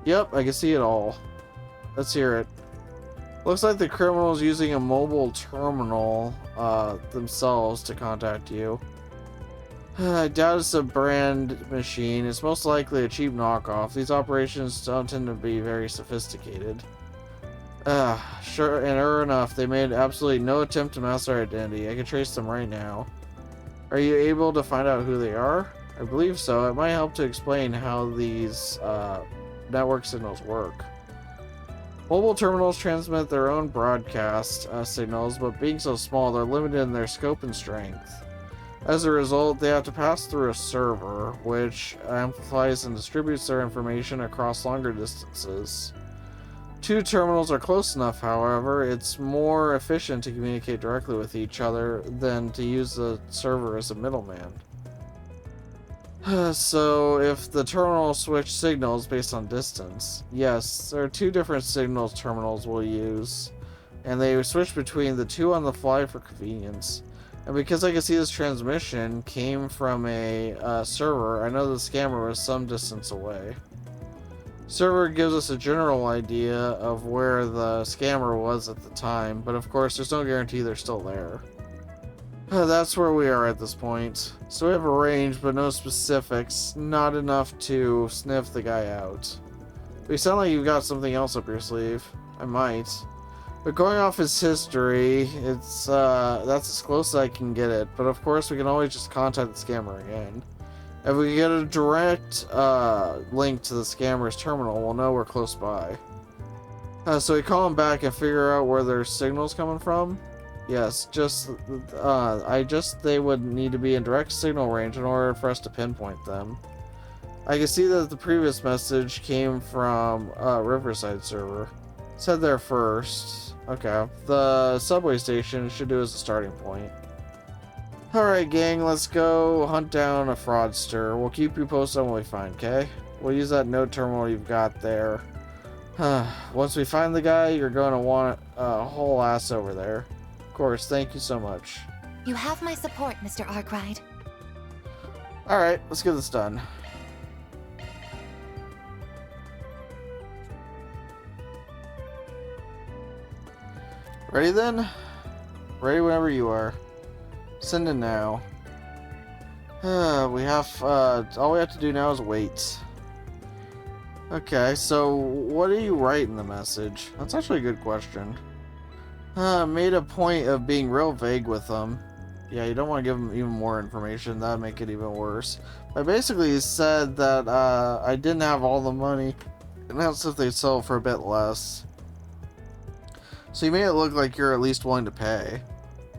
Yep, I can see it all. Let's hear it. Looks like the criminal's using a mobile terminal themselves to contact you. I doubt it's a brand machine. It's most likely a cheap knockoff. These operations don't tend to be very sophisticated. Sure enough, they made absolutely no attempt to mask our identity. I can trace them right now. Are you able to find out who they are? I believe so. It might help to explain how these network signals work. Mobile terminals transmit their own broadcast signals, but being so small, they're limited in their scope and strength. As a result, they have to pass through a server, which amplifies and distributes their information across longer distances. Two terminals are close enough, however. It's more efficient to communicate directly with each other than to use the server as a middleman. So, if the terminal switch signals based on distance, yes, there are two different signals terminals will use, and they switch between the two on the fly for convenience. And because I can see this transmission came from a server, I know the scammer was some distance away. Server gives us a general idea of where the scammer was at the time, but of course there's no guarantee they're still there. That's where we are at this point. So we have a range, but no specifics. Not enough to sniff the guy out. But you sound like you've got something else up your sleeve. I might. But going off his history, it's that's as close as I can get it. But of course we can always just contact the scammer again. If we get a direct link to the scammer's terminal, we'll know we're close by. So we call him back and figure out where their signal's coming from. Yes, they would need to be in direct signal range in order for us to pinpoint them. I can see that the previous message came from Riverside server. Let's head there first. Okay, the subway station should do as a starting point. Alright gang, let's go hunt down a fraudster. We'll keep you posted on what we find, okay? We'll use that note terminal you've got there. Once we find the guy, you're going to want a whole ass over there. Of course, thank you so much. You have my support, Mr. Arkwright. Alright, let's get this done. Ready then? Ready whenever you are. Send in now. All we have to do now is wait. Okay, so what do you write in the message? That's actually a good question. Made a point of being real vague with them. Yeah, you don't want to give them even more information. That'd make it even worse. I basically said that I didn't have all the money, and that's if they sell for a bit less. So you made it look like you're at least willing to pay.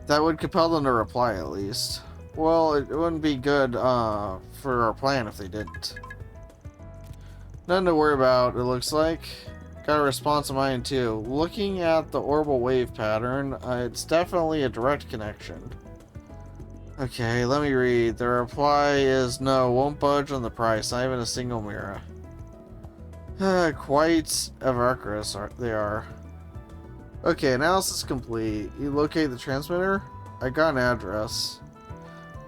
That would compel them to reply at least. Well, it wouldn't be good for our plan if they didn't. Nothing to worry about, it looks like. Got a response of mine too. Looking at the orbital wave pattern, it's definitely a direct connection. Okay, let me read. The reply is no, won't budge on the price, not even a single mirror. Quite evacuous they are. Okay, analysis complete. You locate the transmitter? I got an address.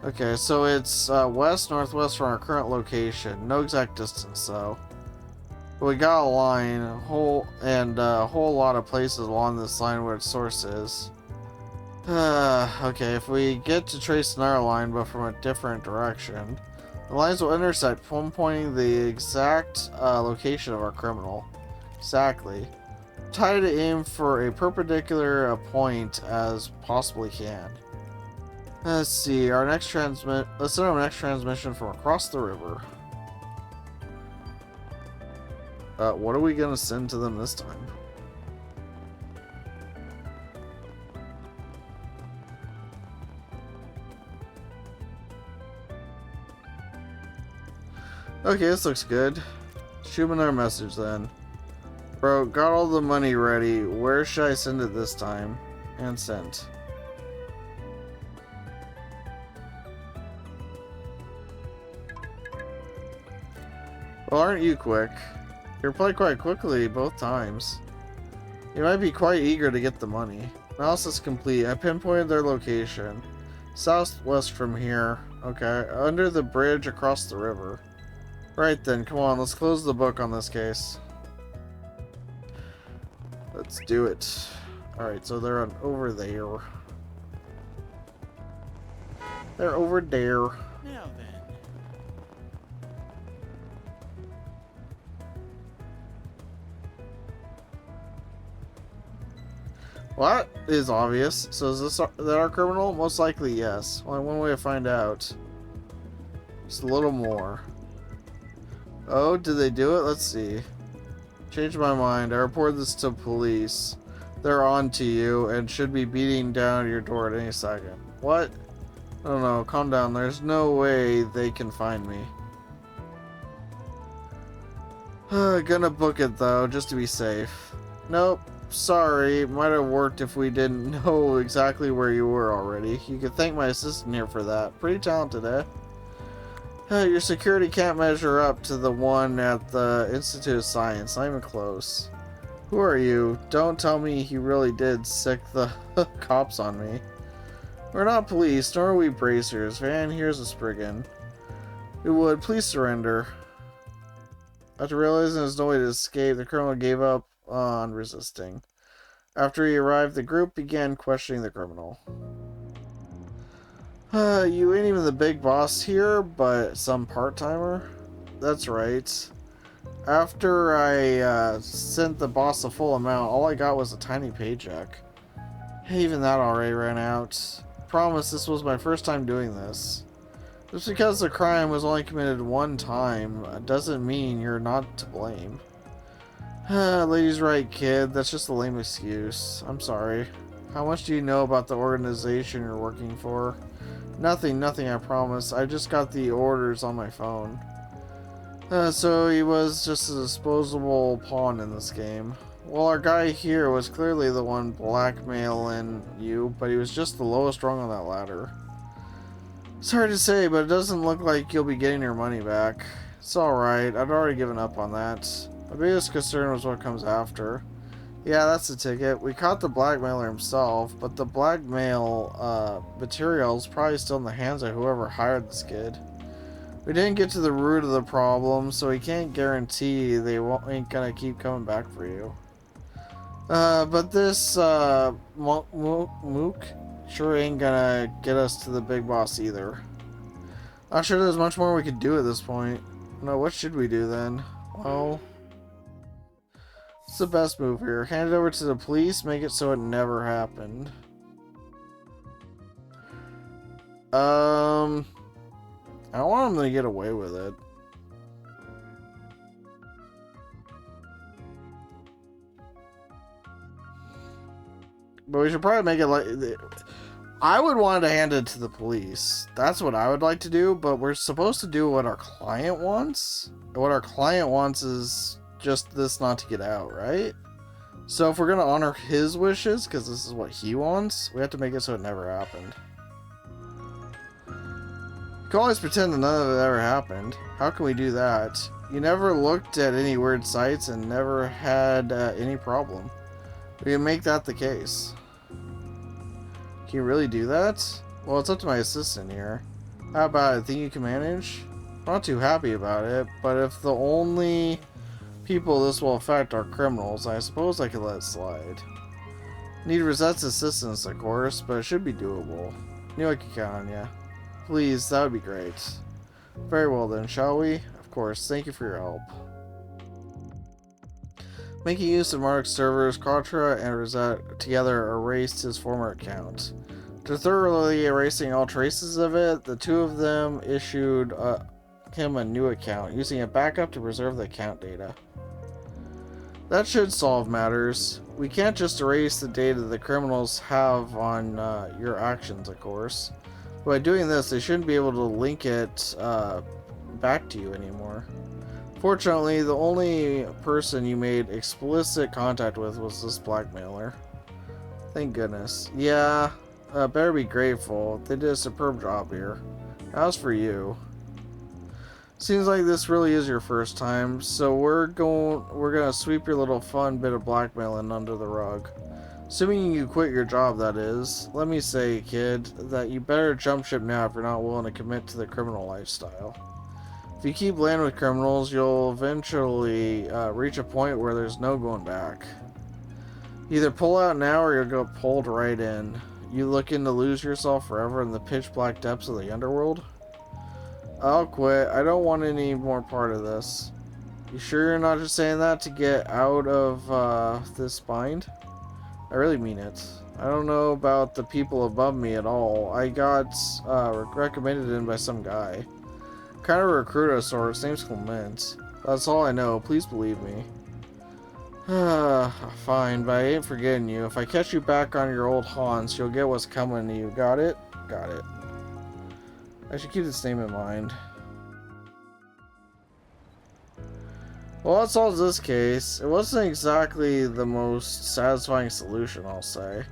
Okay, so it's west-northwest from our current location. No exact distance, though. But we got a line, a whole lot of places along this line where its source is. Okay, if we get to trace another line, but from a different direction, the lines will intersect, pinpointing the exact location of our criminal. Exactly. Try to aim for a perpendicular point as possibly can. Let's see. Let's send our next transmission from across the river. What are we gonna send to them this time? Okay, this looks good. Shoot him another message then. Bro, got all the money ready. Where should I send it this time? And sent. Well, aren't you quick? You replied quite quickly both times. You might be quite eager to get the money. Analysis complete. I pinpointed their location. Southwest from here. Okay, under the bridge across the river. Right then, come on, let's close the book on this case. Let's do it. Alright, so they're over there. They're over there. Now then. Well, that is obvious. So is this that our criminal? Most likely, yes. Only one way to find out. Just a little more. Oh, did they do it? Let's see. Changed my mind. I reported this to police. They're on to you and should be beating down your door at any second. What? I don't know. Calm down. There's no way they can find me. Gonna book it though, just to be safe. Nope. Sorry. It might have worked if we didn't know exactly where you were already. You could thank my assistant here for that. Pretty talented, eh? Your security can't measure up to the one at the Institute of Science. Not even close. Who are you? Don't tell me he really did sick the cops on me. We're not police, nor are we bracers. Van, here's a Spriggan. Who would please surrender. After realizing there's no way to escape, the criminal gave up on resisting. After he arrived, the group began questioning the criminal. You ain't even the big boss here, but some part-timer? That's right. After I sent the boss the full amount, all I got was a tiny paycheck. Even that already ran out. Promise this was my first time doing this. Just because the crime was only committed one time doesn't mean you're not to blame. Lady's right, kid. That's just a lame excuse. I'm sorry. How much do you know about the organization you're working for? Nothing, I promise. I just got the orders on my phone. So he was just a disposable pawn in this game. Well, our guy here was clearly the one blackmailing you, but he was just the lowest rung on that ladder. It's hard to say, but it doesn't look like you'll be getting your money back. It's alright, I'd already given up on that. My biggest concern was what comes after. Yeah, that's the ticket. We caught the blackmailer himself, but the blackmail material's probably still in the hands of whoever hired this kid. We didn't get to the root of the problem, so we can't guarantee they ain't gonna keep coming back for you. But this mook sure ain't gonna get us to the big boss either. Not sure there's much more we could do at this point. No, what should we do then? Well, it's the best move here. Hand it over to the police, make it so it never happened. I don't want them to get away with it. But we should probably make it like... I would want to hand it to the police. That's what I would like to do, but we're supposed to do what our client wants. And what our client wants is just this not to get out, right? So if we're going to honor his wishes, because this is what he wants, we have to make it so it never happened. can always pretend that none of it ever happened. How can we do that? You never looked at any weird sights and never had any problem. We can make that the case. Can you really do that? Well, it's up to my assistant here. How about it? Think you can manage? I'm not too happy about it, but if the only people this will affect are criminals, I suppose I could let it slide. Need Rosette's assistance, of course, but it should be doable. Knew I could count on you. Please, that would be great. Very well then, shall we? Of course, thank you for your help. Making use of Mark's servers, Contra and Rosette together erased his former account. After thoroughly erasing all traces of it, the two of them issued him a new account, using a backup to preserve the account data. That should solve matters. We can't just erase the data the criminals have on your actions, of course. By doing this, they shouldn't be able to link it back to you anymore. Fortunately, the only person you made explicit contact with was this blackmailer. Thank goodness. Yeah, better be grateful. They did a superb job here. How's for you? Seems like this really is your first time, so we're gonna sweep your little fun bit of blackmailing under the rug. Assuming you quit your job, that is. Let me say, kid, that you better jump ship now if you're not willing to commit to the criminal lifestyle. If you keep playing with criminals, you'll eventually reach a point where there's no going back. Either pull out now or you'll get pulled right in. You looking to lose yourself forever in the pitch black depths of the underworld? I'll quit. I don't want any more part of this. You sure you're not just saying that to get out of this bind? I really mean it. I don't know about the people above me at all. I got recommended in by some guy. Kind of a recruiter of sorts. Name's Clement. That's all I know. Please believe me. Fine, but I ain't forgetting you. If I catch you back on your old haunts, you'll get what's coming to you. Got it? Got it. I should keep this name in mind. Well, that solves this case. It wasn't exactly the most satisfying solution, I'll say.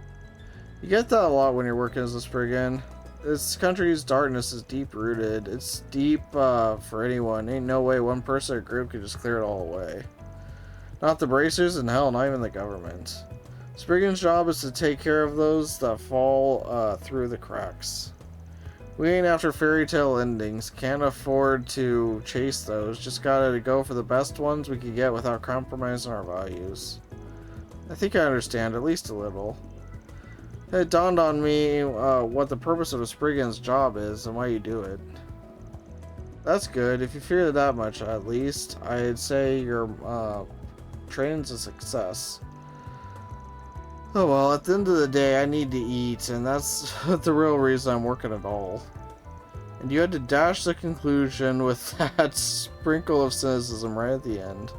You get that a lot when you're working as a Spriggan. This country's darkness is deep-rooted. It's deep for anyone. Ain't no way one person or group could just clear it all away. Not the bracers, and hell, not even the government. Spriggan's job is to take care of those that fall through the cracks. We ain't after fairy tale endings. Can't afford to chase those. Just gotta go for the best ones we can get without compromising our values. I think I understand, at least a little. It dawned on me what the purpose of a Spriggan's job is and why you do it. That's good. If you figured it that much, at least, I'd say your training's a success. Oh well, at the end of the day, I need to eat, and that's the real reason I'm working at all. And you had to dash the conclusion with that sprinkle of cynicism right at the end.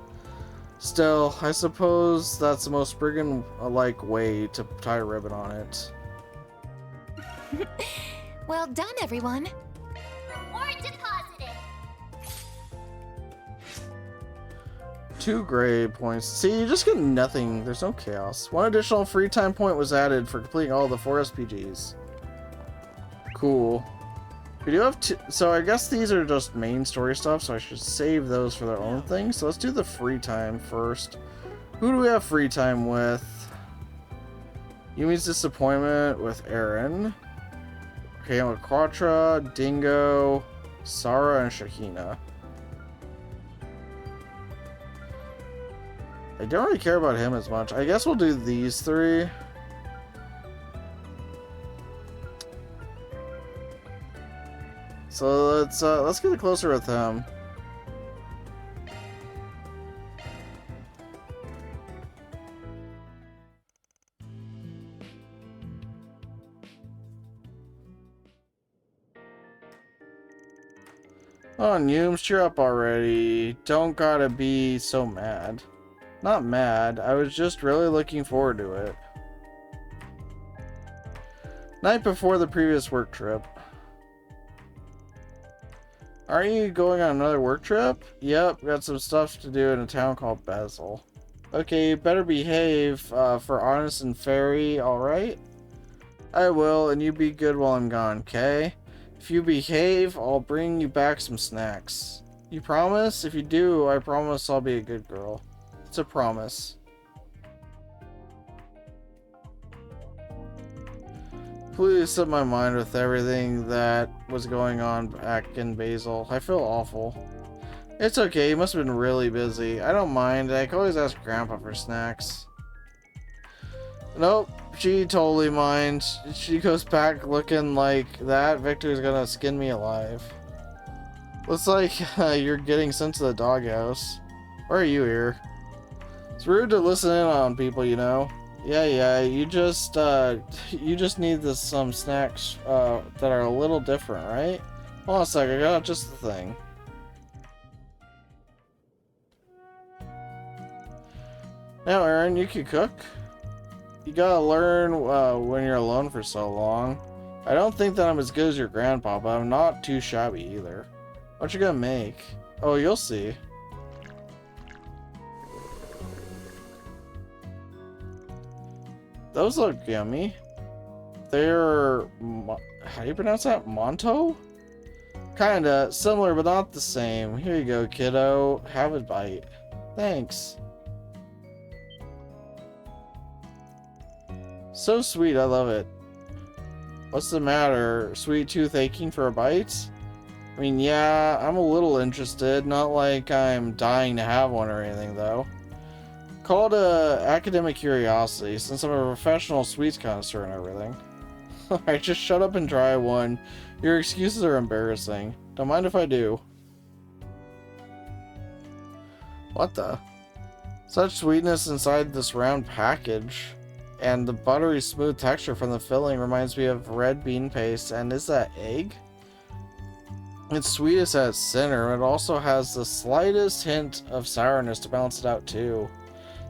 Still, I suppose that's the most Spriggan-like way to tie a ribbon on it. Well done, everyone. Reward deposited. 2 grade points. See, you just get nothing. There's no chaos. 1 additional free time point was added for completing all the 4 SPGs. Cool. We do have 2. So I guess these are just main story stuff, so I should save those for their own thing. So let's do the free time first. Who do we have free time with? Yumi's Disappointment with Aaron. Okay, with Quatra, Dingo, Sarah, and Shahina. I don't really care about him as much. I guess we'll do these 3. So let's get closer with him. Oh, Nooms, cheer up already. Don't gotta be so mad. Not mad, I was just really looking forward to it. Night before the previous work trip. Aren't you going on another work trip? Yep, got some stuff to do in a town called Basil. Okay, you better behave for Honest and Fairy, alright? I will, and you be good while I'm gone, okay? If If you behave, I'll bring you back some snacks. You promise? If you do, I promise I'll be a good girl. It's a promise. Please set my mind with everything that was going on back in Basil. I feel awful. It's okay, he must have been really busy. I don't mind. I can always ask Grandpa for snacks. Nope, she totally minds. She goes back looking like that. Victor's gonna skin me alive. Looks like you're getting sent to the doghouse. Why are you here? It's rude to listen in on people, you know. Yeah, you just need some snacks that are a little different, right? Hold on a sec, I got just the thing. Now, Aaron, you can cook. You gotta learn when you're alone for so long. I don't think that I'm as good as your grandpa, but I'm not too shabby either. What you gonna make? Oh, you'll see. Those look yummy. They're... how do you pronounce that? Monto? Kinda. Similar, but not the same. Here you go, kiddo. Have a bite. Thanks. So sweet, I love it. What's the matter? Sweet tooth aching for a bite? I mean, yeah, I'm a little interested. Not like I'm dying to have one or anything, though. Call it a academic curiosity, since I'm a professional sweets connoisseur and everything. Alright, just shut up and try one. Your excuses are embarrassing. Don't mind if I do. What the? Such sweetness inside this round package. And the buttery smooth texture from the filling reminds me of red bean paste. And is that egg? It's sweetest at its center. It also has the slightest hint of sourness to balance it out too.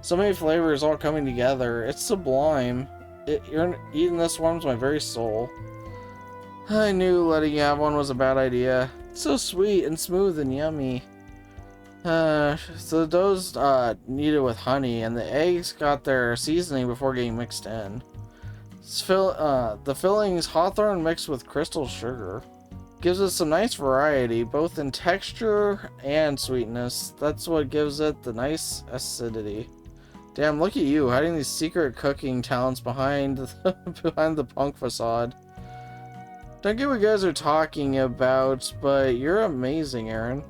So many flavors all coming together. It's sublime. You're eating this warms my very soul. I knew letting you have one was a bad idea. It's so sweet and smooth and yummy. So the dough's kneaded with honey, and the eggs got their seasoning before getting mixed in. The filling's hawthorn mixed with crystal sugar. Gives it some nice variety, both in texture and sweetness. That's what gives it the nice acidity. Damn, look at you, hiding these secret cooking talents behind the punk facade. Don't get what you guys are talking about, but you're amazing, Aaron.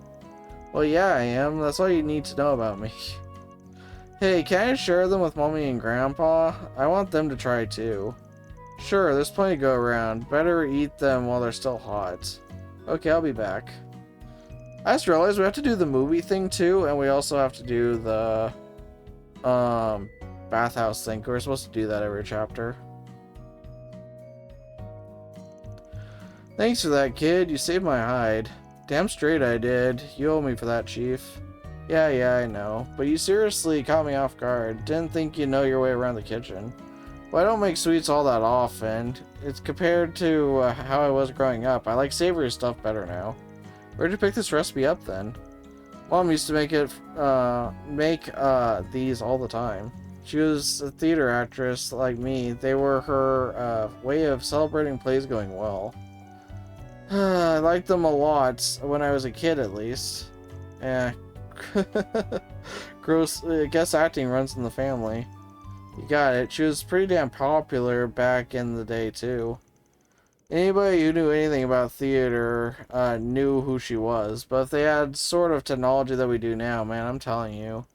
Well, yeah, I am. That's all you need to know about me. Hey, can I share them with Mommy and Grandpa? I want them to try too. Sure, there's plenty to go around. Better eat them while they're still hot. Okay, I'll be back. I just realized we have to do the movie thing too, and we also have to do the bathhouse thing. We're supposed to do that every chapter. Thanks for that, kid. You saved my hide. Damn straight I did. You owe me for that, Chief. Yeah, I know. But you seriously caught me off guard. Didn't think you'd know your way around the kitchen. Well, I don't make sweets all that often. It's compared to how I was growing up. I like savory stuff better now. Where'd you pick this recipe up then? Mom used to make these all the time. She was a theater actress like me. They were her way of celebrating plays going well. I liked them a lot when I was a kid, at least. Yeah. Gross. Guess acting runs in the family. You got it. She was pretty damn popular back in the day, too. Anybody who knew anything about theater knew who she was. But if they had sort of technology that we do now, man, I'm telling you.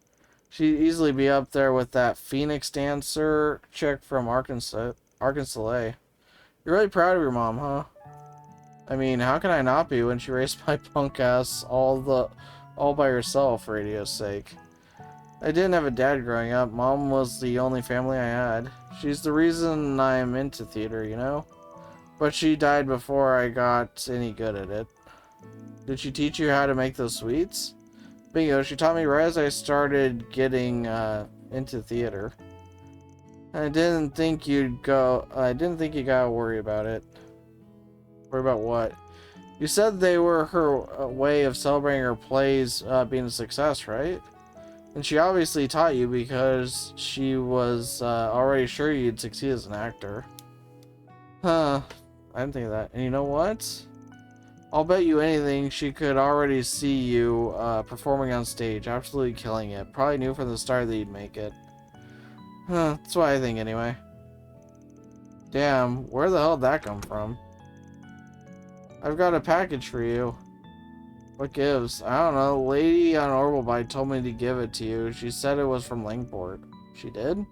She'd easily be up there with that Phoenix dancer chick from Arkansas. You're really proud of your mom, huh? I mean, how can I not be when she raised my punk ass all by herself, for radio's sake? I didn't have a dad growing up. Mom was the only family I had. She's the reason I'm into theater, you know? But she died before I got any good at it. Did she teach you how to make those sweets? Bingo, she taught me right as I started getting into theater. I didn't think you gotta worry about it. Worry about what? You said they were her way of celebrating her plays being a success, right? And she obviously taught you because she was already sure you'd succeed as an actor. Huh. I didn't think of that. And you know what? I'll bet you anything she could already see you performing on stage, absolutely killing it. Probably knew from the start that you'd make it. That's what I think anyway. Damn, where the hell did that come from? I've got a package for you. What gives? I don't know. The lady on Orbital Bite told me to give it to you. She said it was from Langport. She did?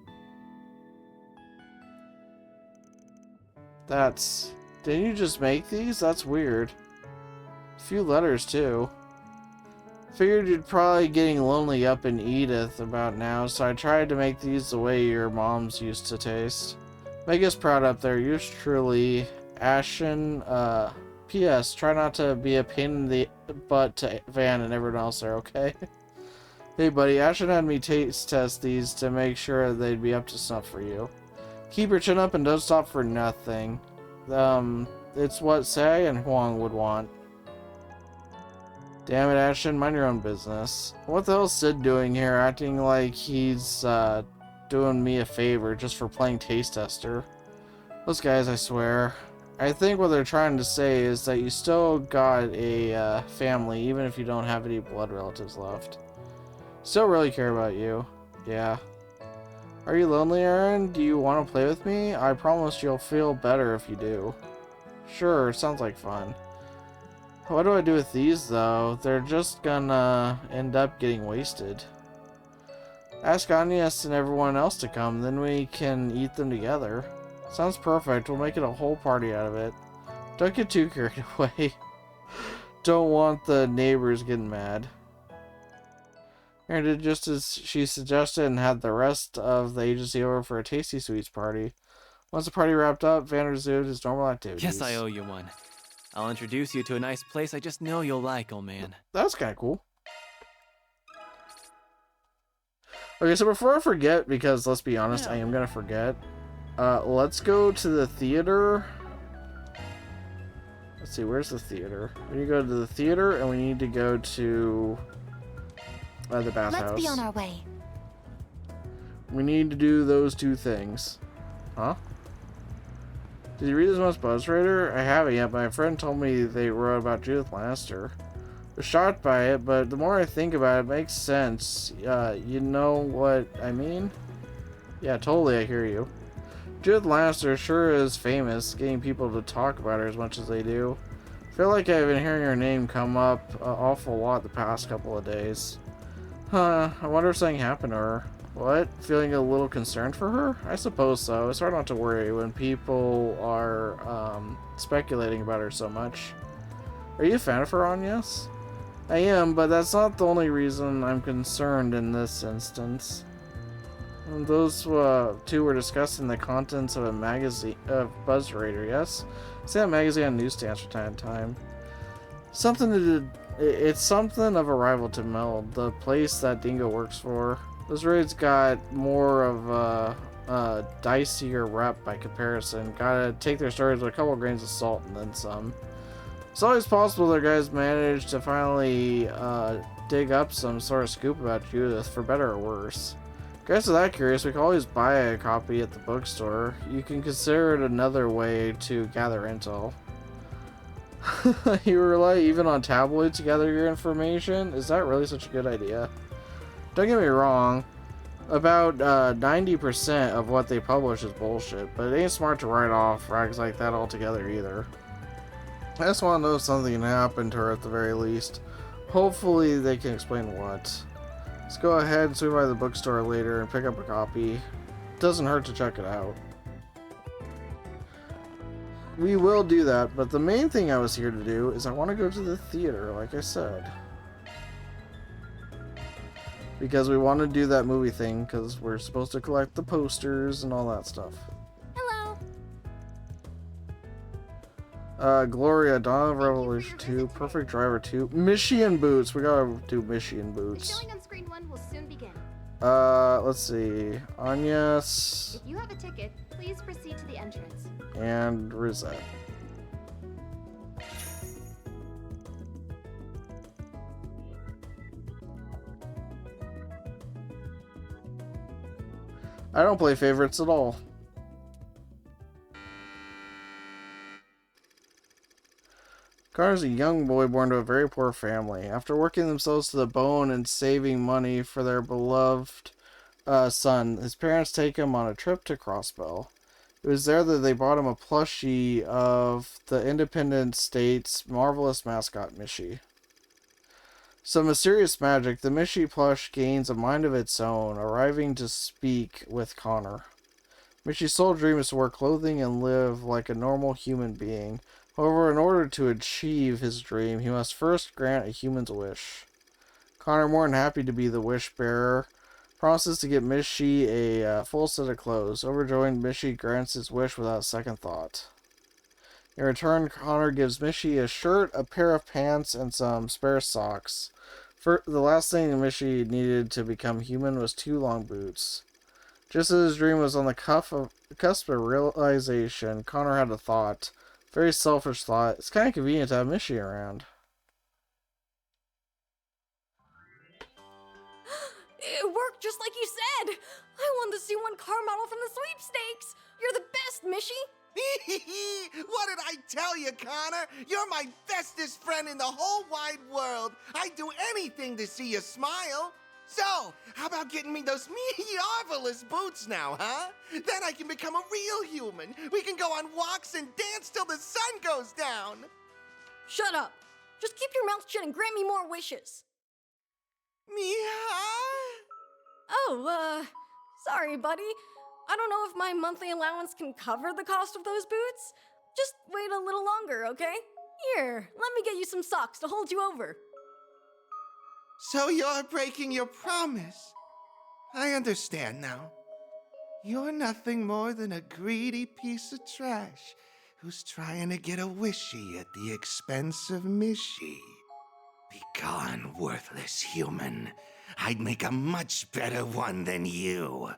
Didn't you just make these? That's weird. A few letters, too. Figured you'd probably getting lonely up in Edith about now, so I tried to make these the way your mom's used to taste. Make us proud up there. Yours truly, Ashen. P.S. Try not to be a pain in the butt to Van and everyone else there, okay? Hey, buddy. Ashen had me taste test these to make sure they'd be up to snuff for you. Keep your chin up and don't stop for nothing. It's what Sai and Huang would want. Damn it, Ashen. Mind your own business. What the hell's Sid doing here, acting like he's, doing me a favor just for playing taste tester? Those guys, I swear. I think what they're trying to say is that you still got a family, even if you don't have any blood relatives left. Still really care about you. Yeah. Are you lonely, Aaron? Do you want to play with me? I promise you'll feel better if you do. Sure, sounds like fun. What do I do with these, though? They're just gonna end up getting wasted. Ask Agnes and everyone else to come, then we can eat them together. Sounds perfect. We'll make it a whole party out of it. Don't get too carried away. Don't want the neighbors getting mad. Aaron did just as she suggested and had the rest of the agency over for a Tasty Sweets party. Once the party wrapped up, Van resumed his normal activities. Guess I owe you one. I'll introduce you to a nice place I just know you'll like, old man. That's kind of cool. Okay, so before I forget, because let's be honest, I am going to forget. Let's go to the theater. Let's see, where's the theater? We need to go to the theater, and we need to go to the bathhouse. Let's be on our way. We need to do those two things. Huh? Did you read this most Buzz Raider? I haven't yet, but my friend told me they wrote about Judith Lannister. I was shocked by it, but the more I think about it, it makes sense. You know what I mean? Yeah, totally, I hear you. Judith Lannister sure is famous, getting people to talk about her as much as they do. I feel like I've been hearing her name come up an awful lot the past couple of days. Huh, I wonder if something happened to her. What? Feeling a little concerned for her? I suppose so. It's hard not to worry when people are speculating about her so much. Are you a fan of her, Agnes? I am, but that's not the only reason I'm concerned in this instance. Those two were discussing the contents of a magazine of Buzz Raider, yes? See that magazine on newsstands from time to time. It's something of a rival to Meld, the place that Dingo works for. Those raids got more of a dicier rep by comparison. Gotta take their stories with a couple grains of salt and then some. It's always possible their guys managed to finally dig up some sort of scoop about Judith, for better or worse. Guys are that curious, we can always buy a copy at the bookstore. You can consider it another way to gather intel. You rely even on tabloids to gather your information? Is that really such a good idea? Don't get me wrong, about 90% of what they publish is bullshit, but it ain't smart to write off rags like that altogether either. I just want to know if something happened to her at the very least. Hopefully they can explain what. Let's go ahead and swing by the bookstore later and pick up a copy. Doesn't hurt to check it out. We will do that, but the main thing I was here to do is I want to go to the theater, like I said. Because we want to do that movie thing, because we're supposed to collect the posters and all that stuff. Hello. Gloria, Dawn of Revolution 2, Perfect Driver 2, Mission Boots. We gotta do Mission Boots. The showing on screen 1 will soon begin. Let's see. Agnes. If you have a ticket, please proceed to the entrance. And Rosette. I don't play favorites at all. Connor's a young boy born to a very poor family. After working themselves to the bone and saving money for their beloved son, his parents take him on a trip to Crossbell. It was there that they bought him a plushie of the Independent State's marvelous mascot, Mishy. Some mysterious magic, the Mishy plush gains a mind of its own, arriving to speak with Connor. Mishy's sole dream is to wear clothing and live like a normal human being. However, in order to achieve his dream, he must first grant a human's wish. Connor, more than happy to be the wish bearer, promises to get Mishy a full set of clothes. Overjoyed, Mishy grants his wish without second thought. In return, Connor gives Mishy a shirt, a pair of pants, and some spare socks. The last thing Mishy needed to become human was 2 long boots. Just as his dream was on the cusp of realization, Connor had a thought. Very selfish thought. It's kind of convenient to have Mishy around. It worked just like you said! I won the C1 car model from the sweepstakes! You're the best, Mishy! What did I tell you, Connor? You're my bestest friend in the whole wide world. I'd do anything to see you smile. So, how about getting me those marvelous boots now, huh? Then I can become a real human. We can go on walks and dance till the sun goes down. Shut up! Just keep your mouth shut and grant me more wishes. Oh, sorry, buddy. I don't know if my monthly allowance can cover the cost of those boots. Just wait a little longer, okay? Here, let me get you some socks to hold you over. So you're breaking your promise. I understand now. You're nothing more than a greedy piece of trash who's trying to get a wishy at the expense of Mishy. Begone, worthless human. I'd make a much better one than you.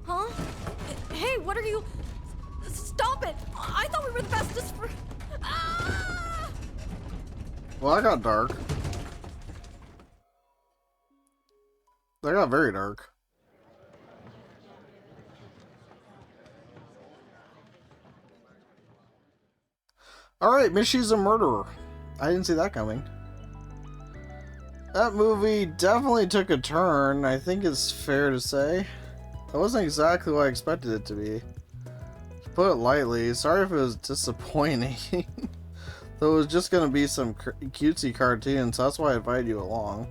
Huh? Hey, what are you... Stop it! I thought we were the bestest for... Ah! Well, that got dark. That got very dark. Alright, Mishy's a murderer. I didn't see that coming. That movie definitely took a turn, I think it's fair to say. That wasn't exactly what I expected it to be. To put it lightly, sorry if it was disappointing. Though it was just going to be some cutesy cartoons, so that's why I invited you along.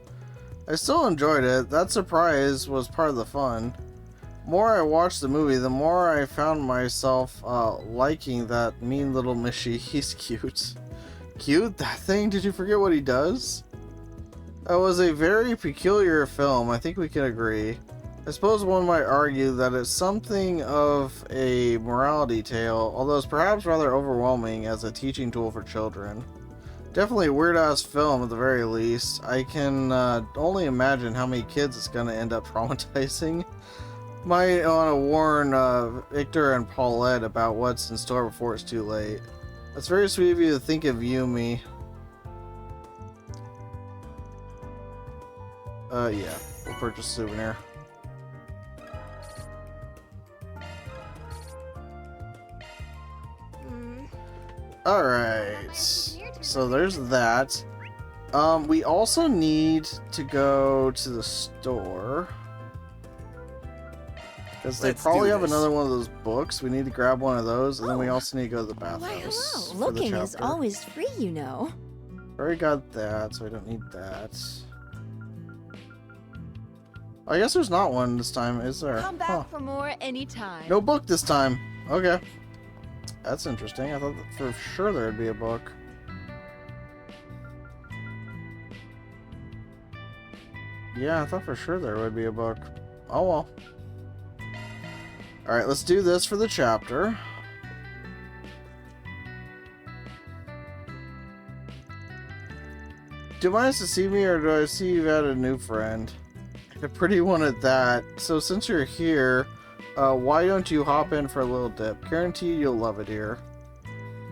I still enjoyed it. That surprise was part of the fun. The more I watched the movie, the more I found myself liking that mean little Mishy. He's cute. Cute? That thing? Did you forget what he does? That was a very peculiar film, I think we can agree. I suppose one might argue that it's something of a morality tale, although it's perhaps rather overwhelming as a teaching tool for children. Definitely a weird-ass film at the very least. I can only imagine how many kids it's going to end up traumatizing. Might want to warn Victor and Paulette about what's in store before it's too late. That's very sweet of you to think of Yumi. Yeah, we'll purchase a souvenir. Alright, so there's that. We also need to go to the store. Because they probably have another one of those books. We need to grab one of those, and then we also need to go to the bathhouse. Hello. Looking is always free, you know. Already got that, so I don't need that. I guess there's not one this time, is there? Come back for more anytime. No book this time. Okay. That's interesting. I thought that for sure there'd be a book. Yeah, I thought for sure there would be a book. Oh well. Alright, let's do this for the chapter. Do you mind to see me, or do I see you've had a new friend? I pretty wanted that. So since you're here, why don't you hop in for a little dip? Guaranteed you'll love it here.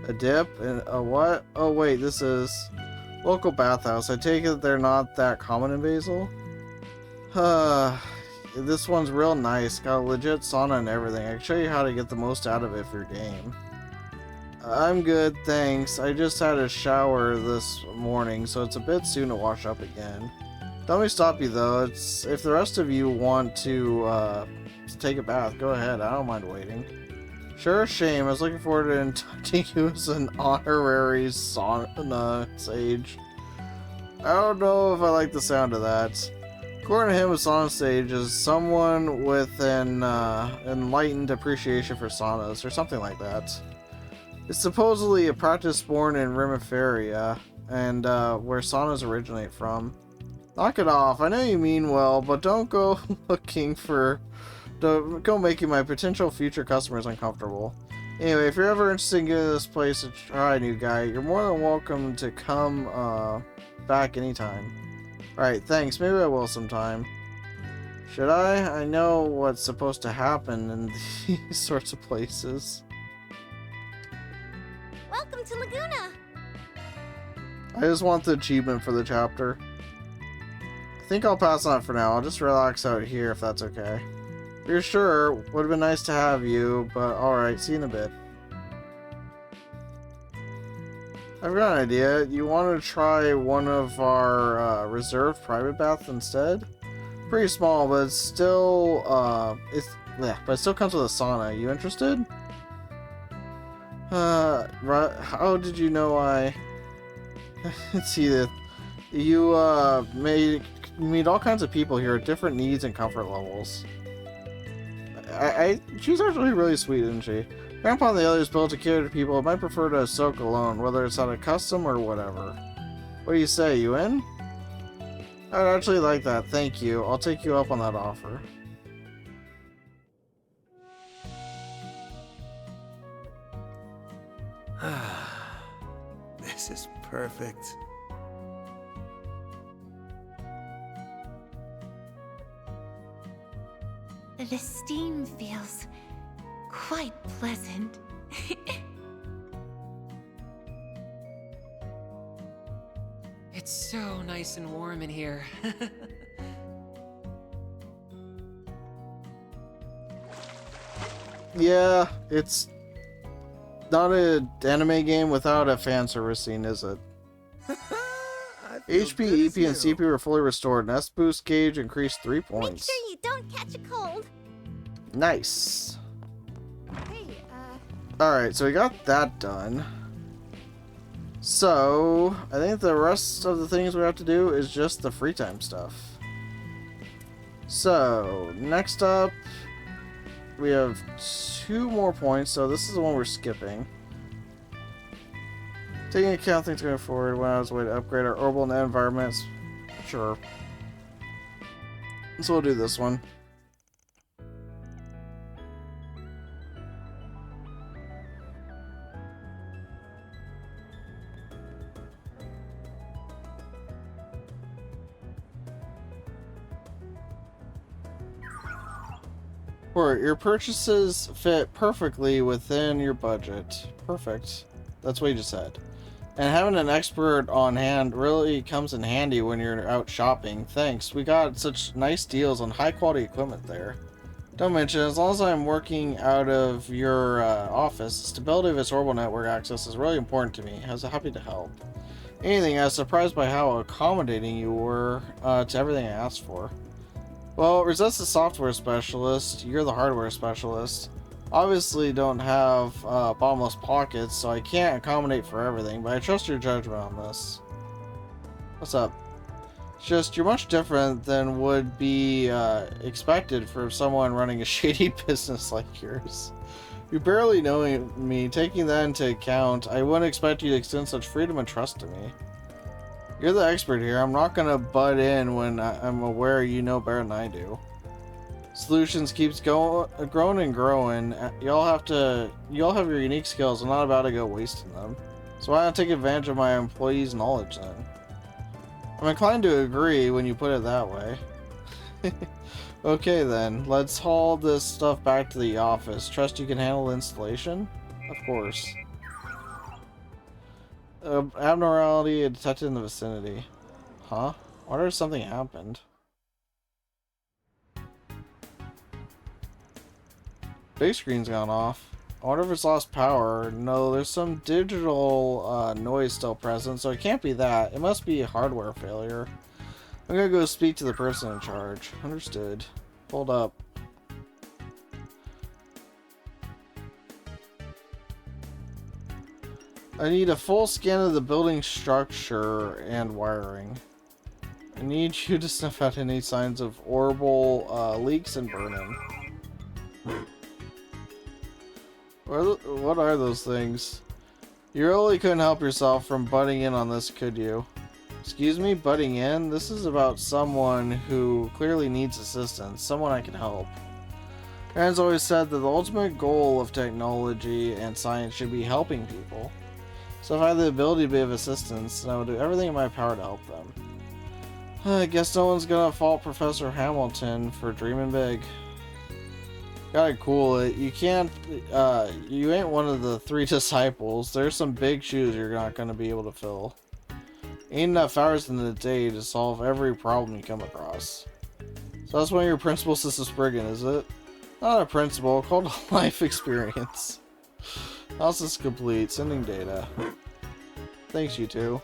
A dip? And a what? Oh wait, this is local bathhouse. I take it they're not that common in Basil? This one's real nice. Got a legit sauna and everything. I can show you how to get the most out of it for your game. I'm good, thanks. I just had a shower this morning, so it's a bit soon to wash up again. Don't let me stop you though. It's if the rest of you want to take a bath, go ahead. I don't mind waiting. Sure, shame. I was looking forward to inducting you as an honorary sauna sage. I don't know if I like the sound of that. According to him, a sauna sage is someone with an enlightened appreciation for saunas, or something like that. It's supposedly a practice born in Rimiferia, and where saunas originate from. Knock it off. I know you mean well, but don't go go making my potential future customers uncomfortable. Anyway, if you're ever interested in giving this place a try, new guy, you're more than welcome to come back anytime. Alright, thanks. Maybe I will sometime. Should I? I know what's supposed to happen in these sorts of places. Welcome to Laguna. I just want the achievement for the chapter. I think I'll pass on it for now. I'll just relax out here if that's okay. If you're sure, would have been nice to have you, but alright, see you in a bit. I've got an idea. You want to try one of our reserved private baths instead? Pretty small, but it's still but it still comes with a sauna. You interested? How did you know I? Let's see that you meet all kinds of people here at different needs and comfort levels. She's actually really sweet, isn't she? Grandpa and the others built to cater to people who might prefer to soak alone, whether it's out of custom or whatever. What do you say, you in? I'd actually like that, thank you. I'll take you up on that offer. This is perfect. The steam feels quite pleasant. It's so nice and warm in here. Yeah, it's not an anime game without a fan service scene, is it? HP, EP, and CPU are fully restored. Nest boost gauge increased 3 points. Make sure you don't catch a cold. Nice. Hey, Alright, so we got that done. So, I think the rest of the things we have to do is just the free time stuff. So, next up, we have 2 more points, so this is the one we're skipping. Taking account things going forward, when I was way to upgrade our orbital net environments. Sure. So we'll do this one. Your purchases fit perfectly within your budget. Perfect. That's what you just said. And having an expert on hand really comes in handy when you're out shopping. Thanks. We got such nice deals on high quality equipment there. Don't mention, as long as I'm working out of your office, the stability of its orbital network access is really important to me. I was happy to help. Anything, I was surprised by how accommodating you were to everything I asked for. Well, Rosette's the software specialist, you're the hardware specialist. Obviously don't have bottomless pockets, so I can't accommodate for everything, but I trust your judgment on this. What's up? It's just, you're much different than would be expected for someone running a shady business like yours. You barely know me. Taking that into account, I wouldn't expect you to extend such freedom and trust to me. You're the expert here. I'm not gonna butt in when I'm aware you know better than I do. Solutions keeps growing and growing. Y'all have your unique skills. I'm not about to go wasting them. So why not take advantage of my employees' knowledge then? I'm inclined to agree when you put it that way. Okay then, let's haul this stuff back to the office. Trust you can handle the installation? Of course. Abnormality detected in the vicinity. Huh? I wonder if something happened. Big screen's gone off. I wonder if it's lost power. No, there's some digital noise still present, so it can't be that. It must be a hardware failure. I'm gonna go speak to the person in charge. Understood. Hold up. I need a full scan of the building structure and wiring. I need you to sniff out any signs of orbital leaks and burning. What are those things? You really couldn't help yourself from butting in on this, could you? Excuse me, butting in? This is about someone who clearly needs assistance, someone I can help. Aaron's always said that the ultimate goal of technology and science should be helping people. So if I had the ability to be of assistance, then I would do everything in my power to help them. I guess no one's gonna fault Professor Hamilton for dreaming big. Gotta cool it. You can't, you ain't one of the 3 disciples. There's some big shoes you're not gonna be able to fill. Ain't enough hours in the day to solve every problem you come across. So that's one of your principles, Sister Spriggan, is it? Not a principle, called a life experience. Analysis complete. Sending data. Thanks, you two.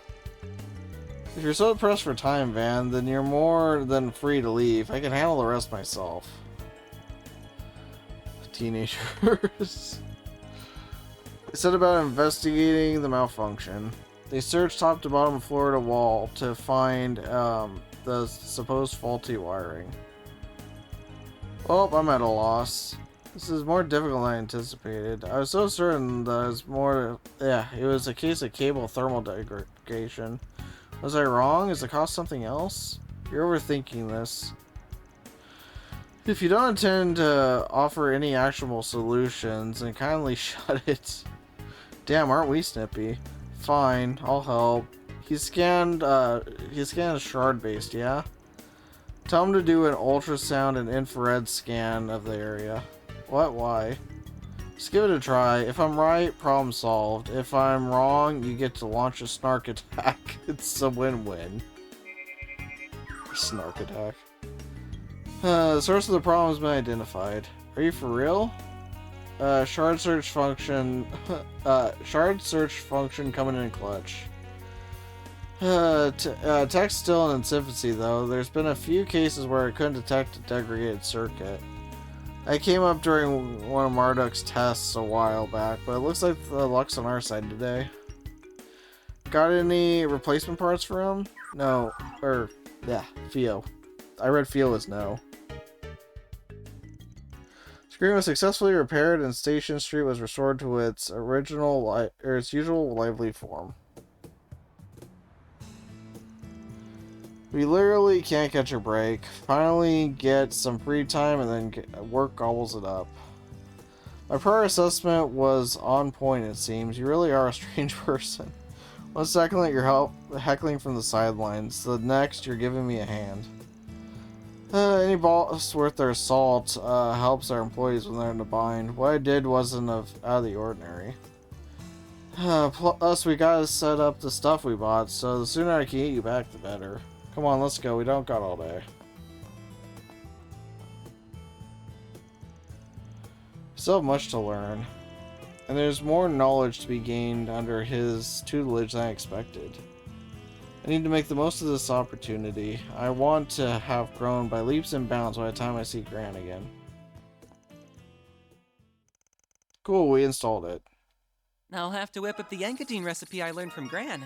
If you're so pressed for time, Van, then you're more than free to leave. I can handle the rest myself. Teenagers. They said about investigating the malfunction. They searched top to bottom floor to wall to find the supposed faulty wiring. Oh, I'm at a loss. This is more difficult than I anticipated. I was so certain that it was more... Yeah, it was a case of cable thermal degradation. Was I wrong? Is the cost something else? You're overthinking this. If you don't intend to offer any actionable solutions, then kindly shut it. Damn, aren't we snippy? Fine, I'll help. He scanned shard-based, yeah? Tell him to do an ultrasound and infrared scan of the area. What? Why? Just give it a try. If I'm right, problem solved. If I'm wrong, you get to launch a snark attack. It's a win-win. Snark attack. The source of the problem has been identified. Are you for real? Shard search function coming in clutch. Tech's still in its infancy though. There's been a few cases where it couldn't detect a degraded circuit. I came up during one of Marduk's tests a while back, but it looks like the luck's on our side today. Got any replacement parts for him? No. Yeah, Fio. I read Fio as no. Screen was successfully repaired and Station Street was restored to its its usual lively form. We literally can't catch a break. Finally get some free time and then work gobbles it up. My prior assessment was on point, it seems. You really are a strange person. One second that you're heckling from the sidelines, the next you're giving me a hand. Any boss worth their salt helps our employees when they're in a bind. What I did wasn't out of the ordinary. Plus, we gotta set up the stuff we bought, so the sooner I can get you back, the better. Come on, let's go. We don't got all day. Still have much to learn. And there's more knowledge to be gained under his tutelage than I expected. I need to make the most of this opportunity. I want to have grown by leaps and bounds by the time I see Gran again. Cool, we installed it. I'll have to whip up the Yankatine recipe I learned from Gran.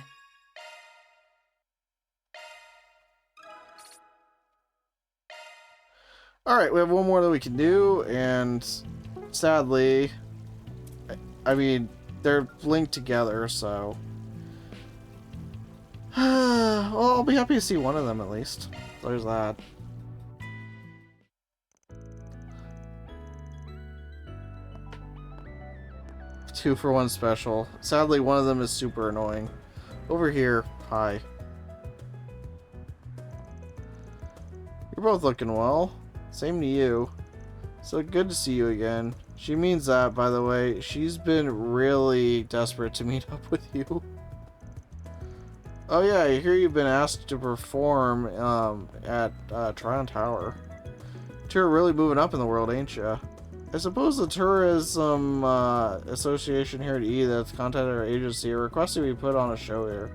Alright, we have one more that we can do, and sadly, I mean, they're linked together, so... well, I'll be happy to see one of them at least. There's that. Two for one special. Sadly, one of them is super annoying. Over here. Hi. You're both looking well. Same to you. So good to see you again. She means that, by the way. She's been really desperate to meet up with you. Oh yeah, I hear you've been asked to perform at Tryon Tower. You're really moving up in the world, ain't ya? I suppose the tourism association here at E that's contacted our agency requested we put on a show here.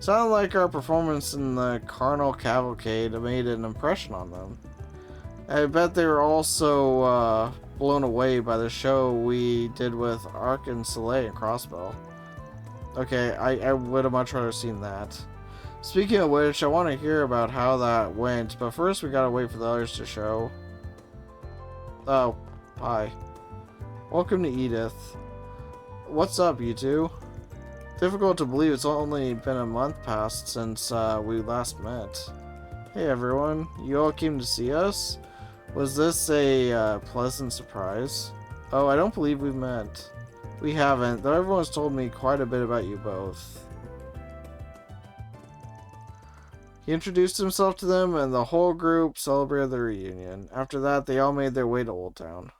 Sounded like our performance in the Carnal Cavalcade made an impression on them. I bet they were also blown away by the show we did with Arc and Soleil and Crossbell. Okay, I would have much rather seen that. Speaking of which, I want to hear about how that went, but first we gotta wait for the others to show. Oh, hi. Welcome to Edith. What's up, you two? Difficult to believe it's only been a month past since we last met. Hey everyone, you all came to see us? Was this a pleasant surprise? Oh, I don't believe we've met. We haven't, though everyone's told me quite a bit about you both. He introduced himself to them, and the whole group celebrated the reunion. After that, they all made their way to Old Town.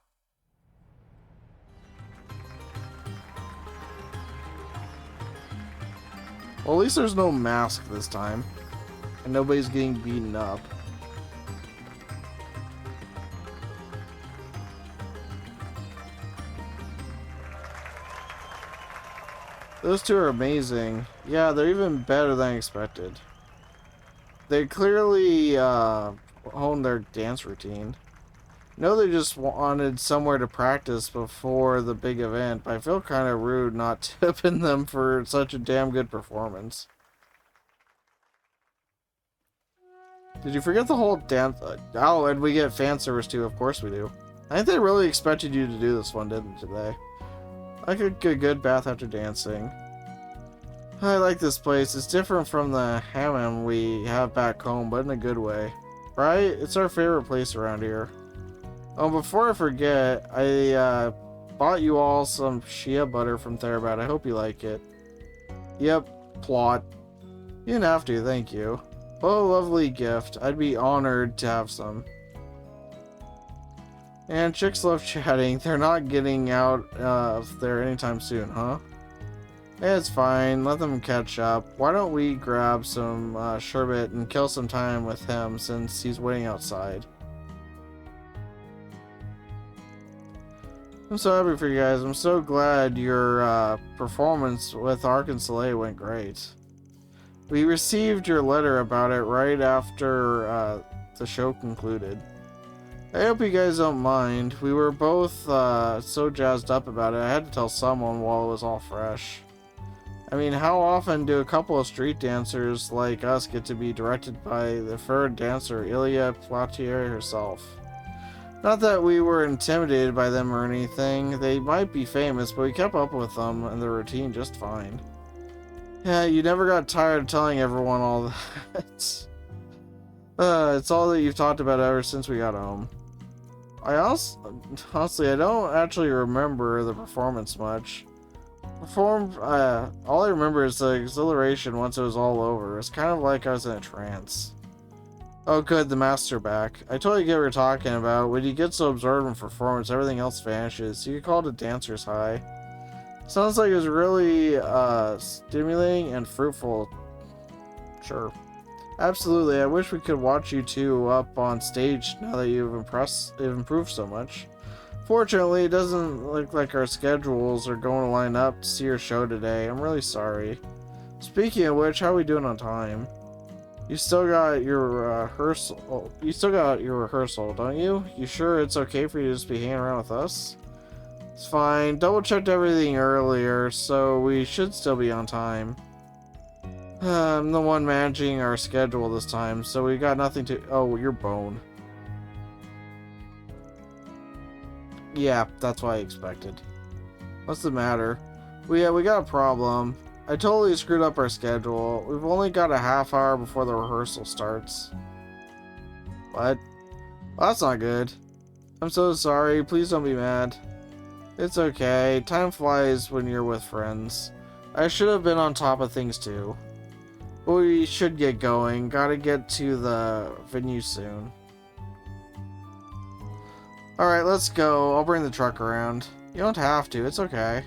Well, at least there's no mask this time, and nobody's getting beaten up. Those two are amazing. Yeah, they're even better than I expected. They clearly honed their dance routine. I know they just wanted somewhere to practice before the big event, but I feel kind of rude not tipping them for such a damn good performance. Did you forget the whole dance? Oh, and we get fan service too, of course we do. I think they really expected you to do this one, didn't they? I could get a good bath after dancing. I like this place. It's different from the hammam we have back home, but in a good way. Right? It's our favorite place around here. Oh, before I forget, I bought you all some shea butter from Therabat. I hope you like it. Yep, plot. You didn't have to, thank you. What a lovely gift. I'd be honored to have some. And chicks love chatting. They're not getting out of there anytime soon, huh? It's fine. Let them catch up. Why don't we grab some sherbet and kill some time with him since he's waiting outside? I'm so happy for you guys. I'm so glad your performance with Arc and Soleil went great. We received your letter about it right after the show concluded. I hope you guys don't mind. We were both so jazzed up about it, I had to tell someone while it was all fresh. I mean, how often do a couple of street dancers like us get to be directed by the third dancer, Ilya Platier herself? Not that we were intimidated by them or anything. They might be famous, but we kept up with them and their routine just fine. Yeah, you never got tired of telling everyone all that. It's all that you've talked about ever since we got home. Honestly, I don't actually remember the performance much. All I remember is the exhilaration once it was all over. It's kind of like I was in a trance. Oh good, the masks are back. I totally get what you're talking about. When you get so absorbed in performance, everything else vanishes. You could call it a dancer's high. Sounds like it was really stimulating and fruitful. Sure. Absolutely, I wish we could watch you two up on stage now that you've improved so much. Fortunately, it doesn't look like our schedules are going to line up to see your show today. I'm really sorry. Speaking of which, how are we doing on time? You still got your rehearsal. You still got your rehearsal, don't you? You sure it's okay for you to just be hanging around with us? It's fine. Double checked everything earlier, so we should still be on time. I'm the one managing our schedule this time, so we got nothing to. Oh, your bone. Yeah, that's what I expected. What's the matter? We got a problem. I totally screwed up our schedule. We've only got a half hour before the rehearsal starts. What? Well, that's not good. I'm so sorry. Please don't be mad. It's okay. Time flies when you're with friends. I should have been on top of things too. But we should get going. Gotta get to the venue soon. Alright, let's go. I'll bring the truck around. You don't have to. It's okay.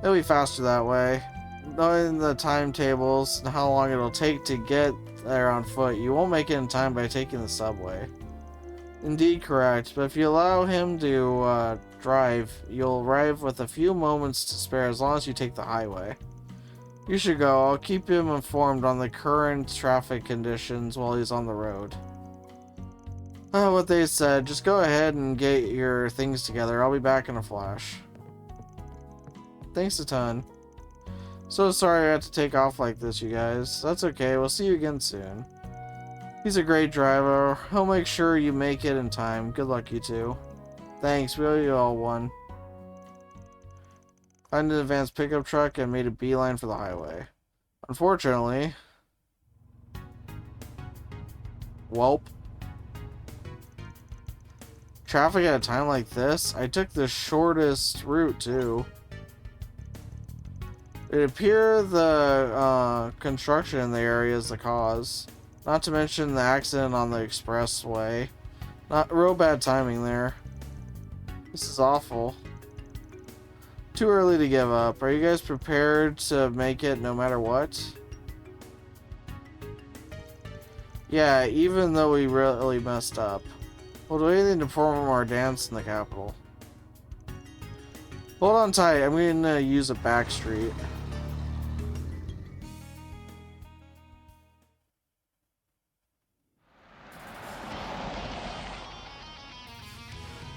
It'll be faster that way. Knowing the timetables and how long it'll take to get there on foot, you won't make it in time by taking the subway. Indeed correct, but if you allow him to drive, you'll arrive with a few moments to spare as long as you take the highway. You should go. I'll keep him informed on the current traffic conditions while he's on the road. What they said, just go ahead and get your things together. I'll be back in a flash. Thanks a ton. So sorry I had to take off like this, you guys. That's okay, we'll see you again soon. He's a great driver. He'll make sure you make it in time. Good luck, you two. Thanks, we owe you all one. Climbed an advanced pickup truck and made a beeline for the highway. Unfortunately... Welp. Traffic at a time like this? I took the shortest route, too. It appears the construction in the area is the cause. Not to mention the accident on the expressway. Not real bad timing there. This is awful. Too early to give up. Are you guys prepared to make it no matter what? Yeah, even though we really messed up. We'll do anything to perform our dance in the capital. Hold on tight, I'm going to use a back street.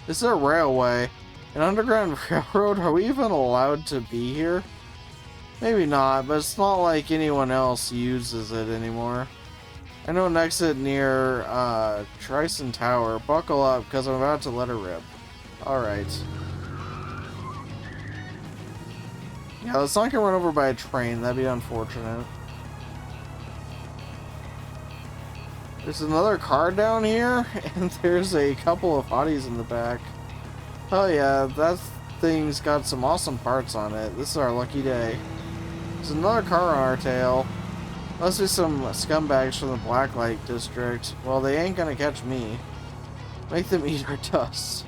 This is a railway. An underground railroad? Are we even allowed to be here? Maybe not, but it's not like anyone else uses it anymore. I know an exit near Trison Tower. Buckle up, because I'm about to let her rip. Alright. Yeah, let's not get run over by a train. That'd be unfortunate. There's another car down here, and there's a couple of bodies in the back. Oh yeah, that thing's got some awesome parts on it. This is our lucky day. There's another car on our tail. Must be some scumbags from the Blacklight District. Well, they ain't gonna catch me. Make them eat our dust.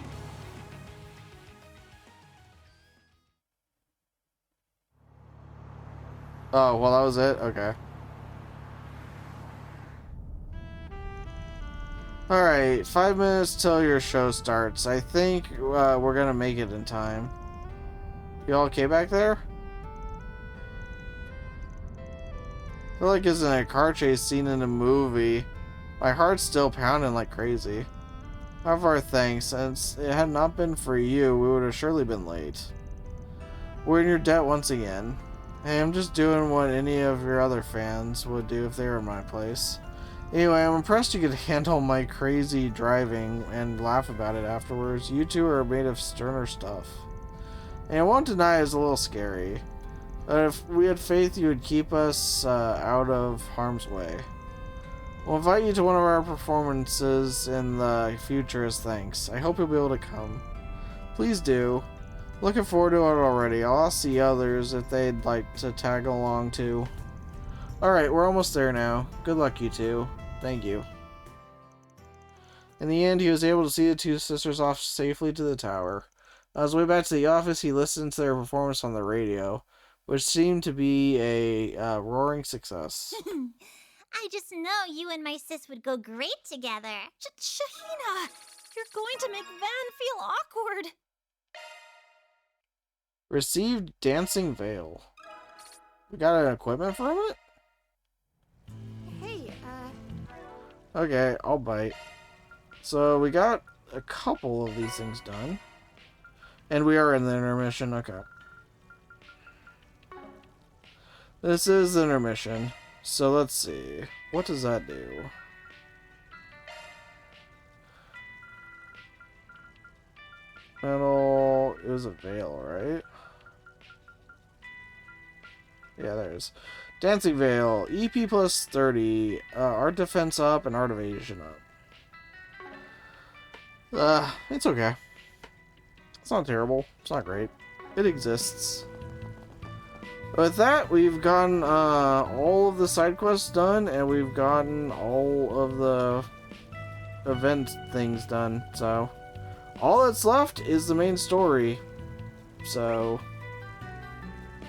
Oh, well that was it? Okay. Alright, 5 minutes till your show starts. I think we're gonna make it in time. You all okay back there? I feel like it's in a car chase scene in a movie. My heart's still pounding like crazy. However, thanks. Since it had not been for you, we would have surely been late. We're in your debt once again. Hey, I'm just doing what any of your other fans would do if they were in my place. Anyway, I'm impressed you could handle my crazy driving and laugh about it afterwards. You two are made of sterner stuff. And I won't deny it's a little scary. But if we had faith you would keep us out of harm's way. We'll invite you to one of our performances in the future as thanks. I hope you'll be able to come. Please do. Looking forward to it already. I'll ask the others if they'd like to tag along too. Alright, we're almost there now. Good luck, you two. Thank you. In the end, he was able to see the two sisters off safely to the tower. On his way back to the office, he listened to their performance on the radio, which seemed to be a roaring success. I just know you and my sis would go great together. Shahina, you're going to make Van feel awkward. Received Dancing Veil. We got an equipment from it? Hey, Okay, I'll bite. So we got a couple of these things done. And we are in the intermission, okay. This is the intermission. So let's see. What does that do? Metal is a veil, right? Yeah, there's Dancing Veil, EP plus 30, art defense up and art evasion up. It's okay. It's not terrible. It's not great. It exists. With that, we've gotten all of the side quests done, and we've gotten all of the event things done. So, all that's left is the main story. So,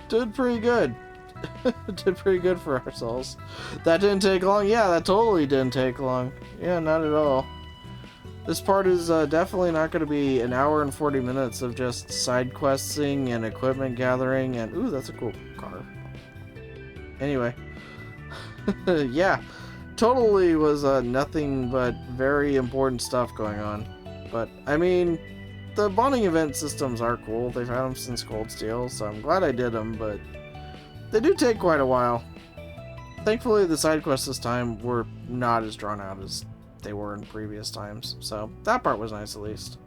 did pretty good. Did pretty good for ourselves. That didn't take long. Yeah, that totally didn't take long. Yeah, not at all. This part is definitely not going to be an hour and 40 minutes of just side questing and equipment gathering and... Ooh, that's a cool car. Anyway. Yeah. Totally was nothing but very important stuff going on. But, I mean, the bonding event systems are cool. They've had them since Cold Steel, so I'm glad I did them, but they do take quite a while. Thankfully, the side quests this time were not as drawn out as they were in previous times, so that part was nice at least.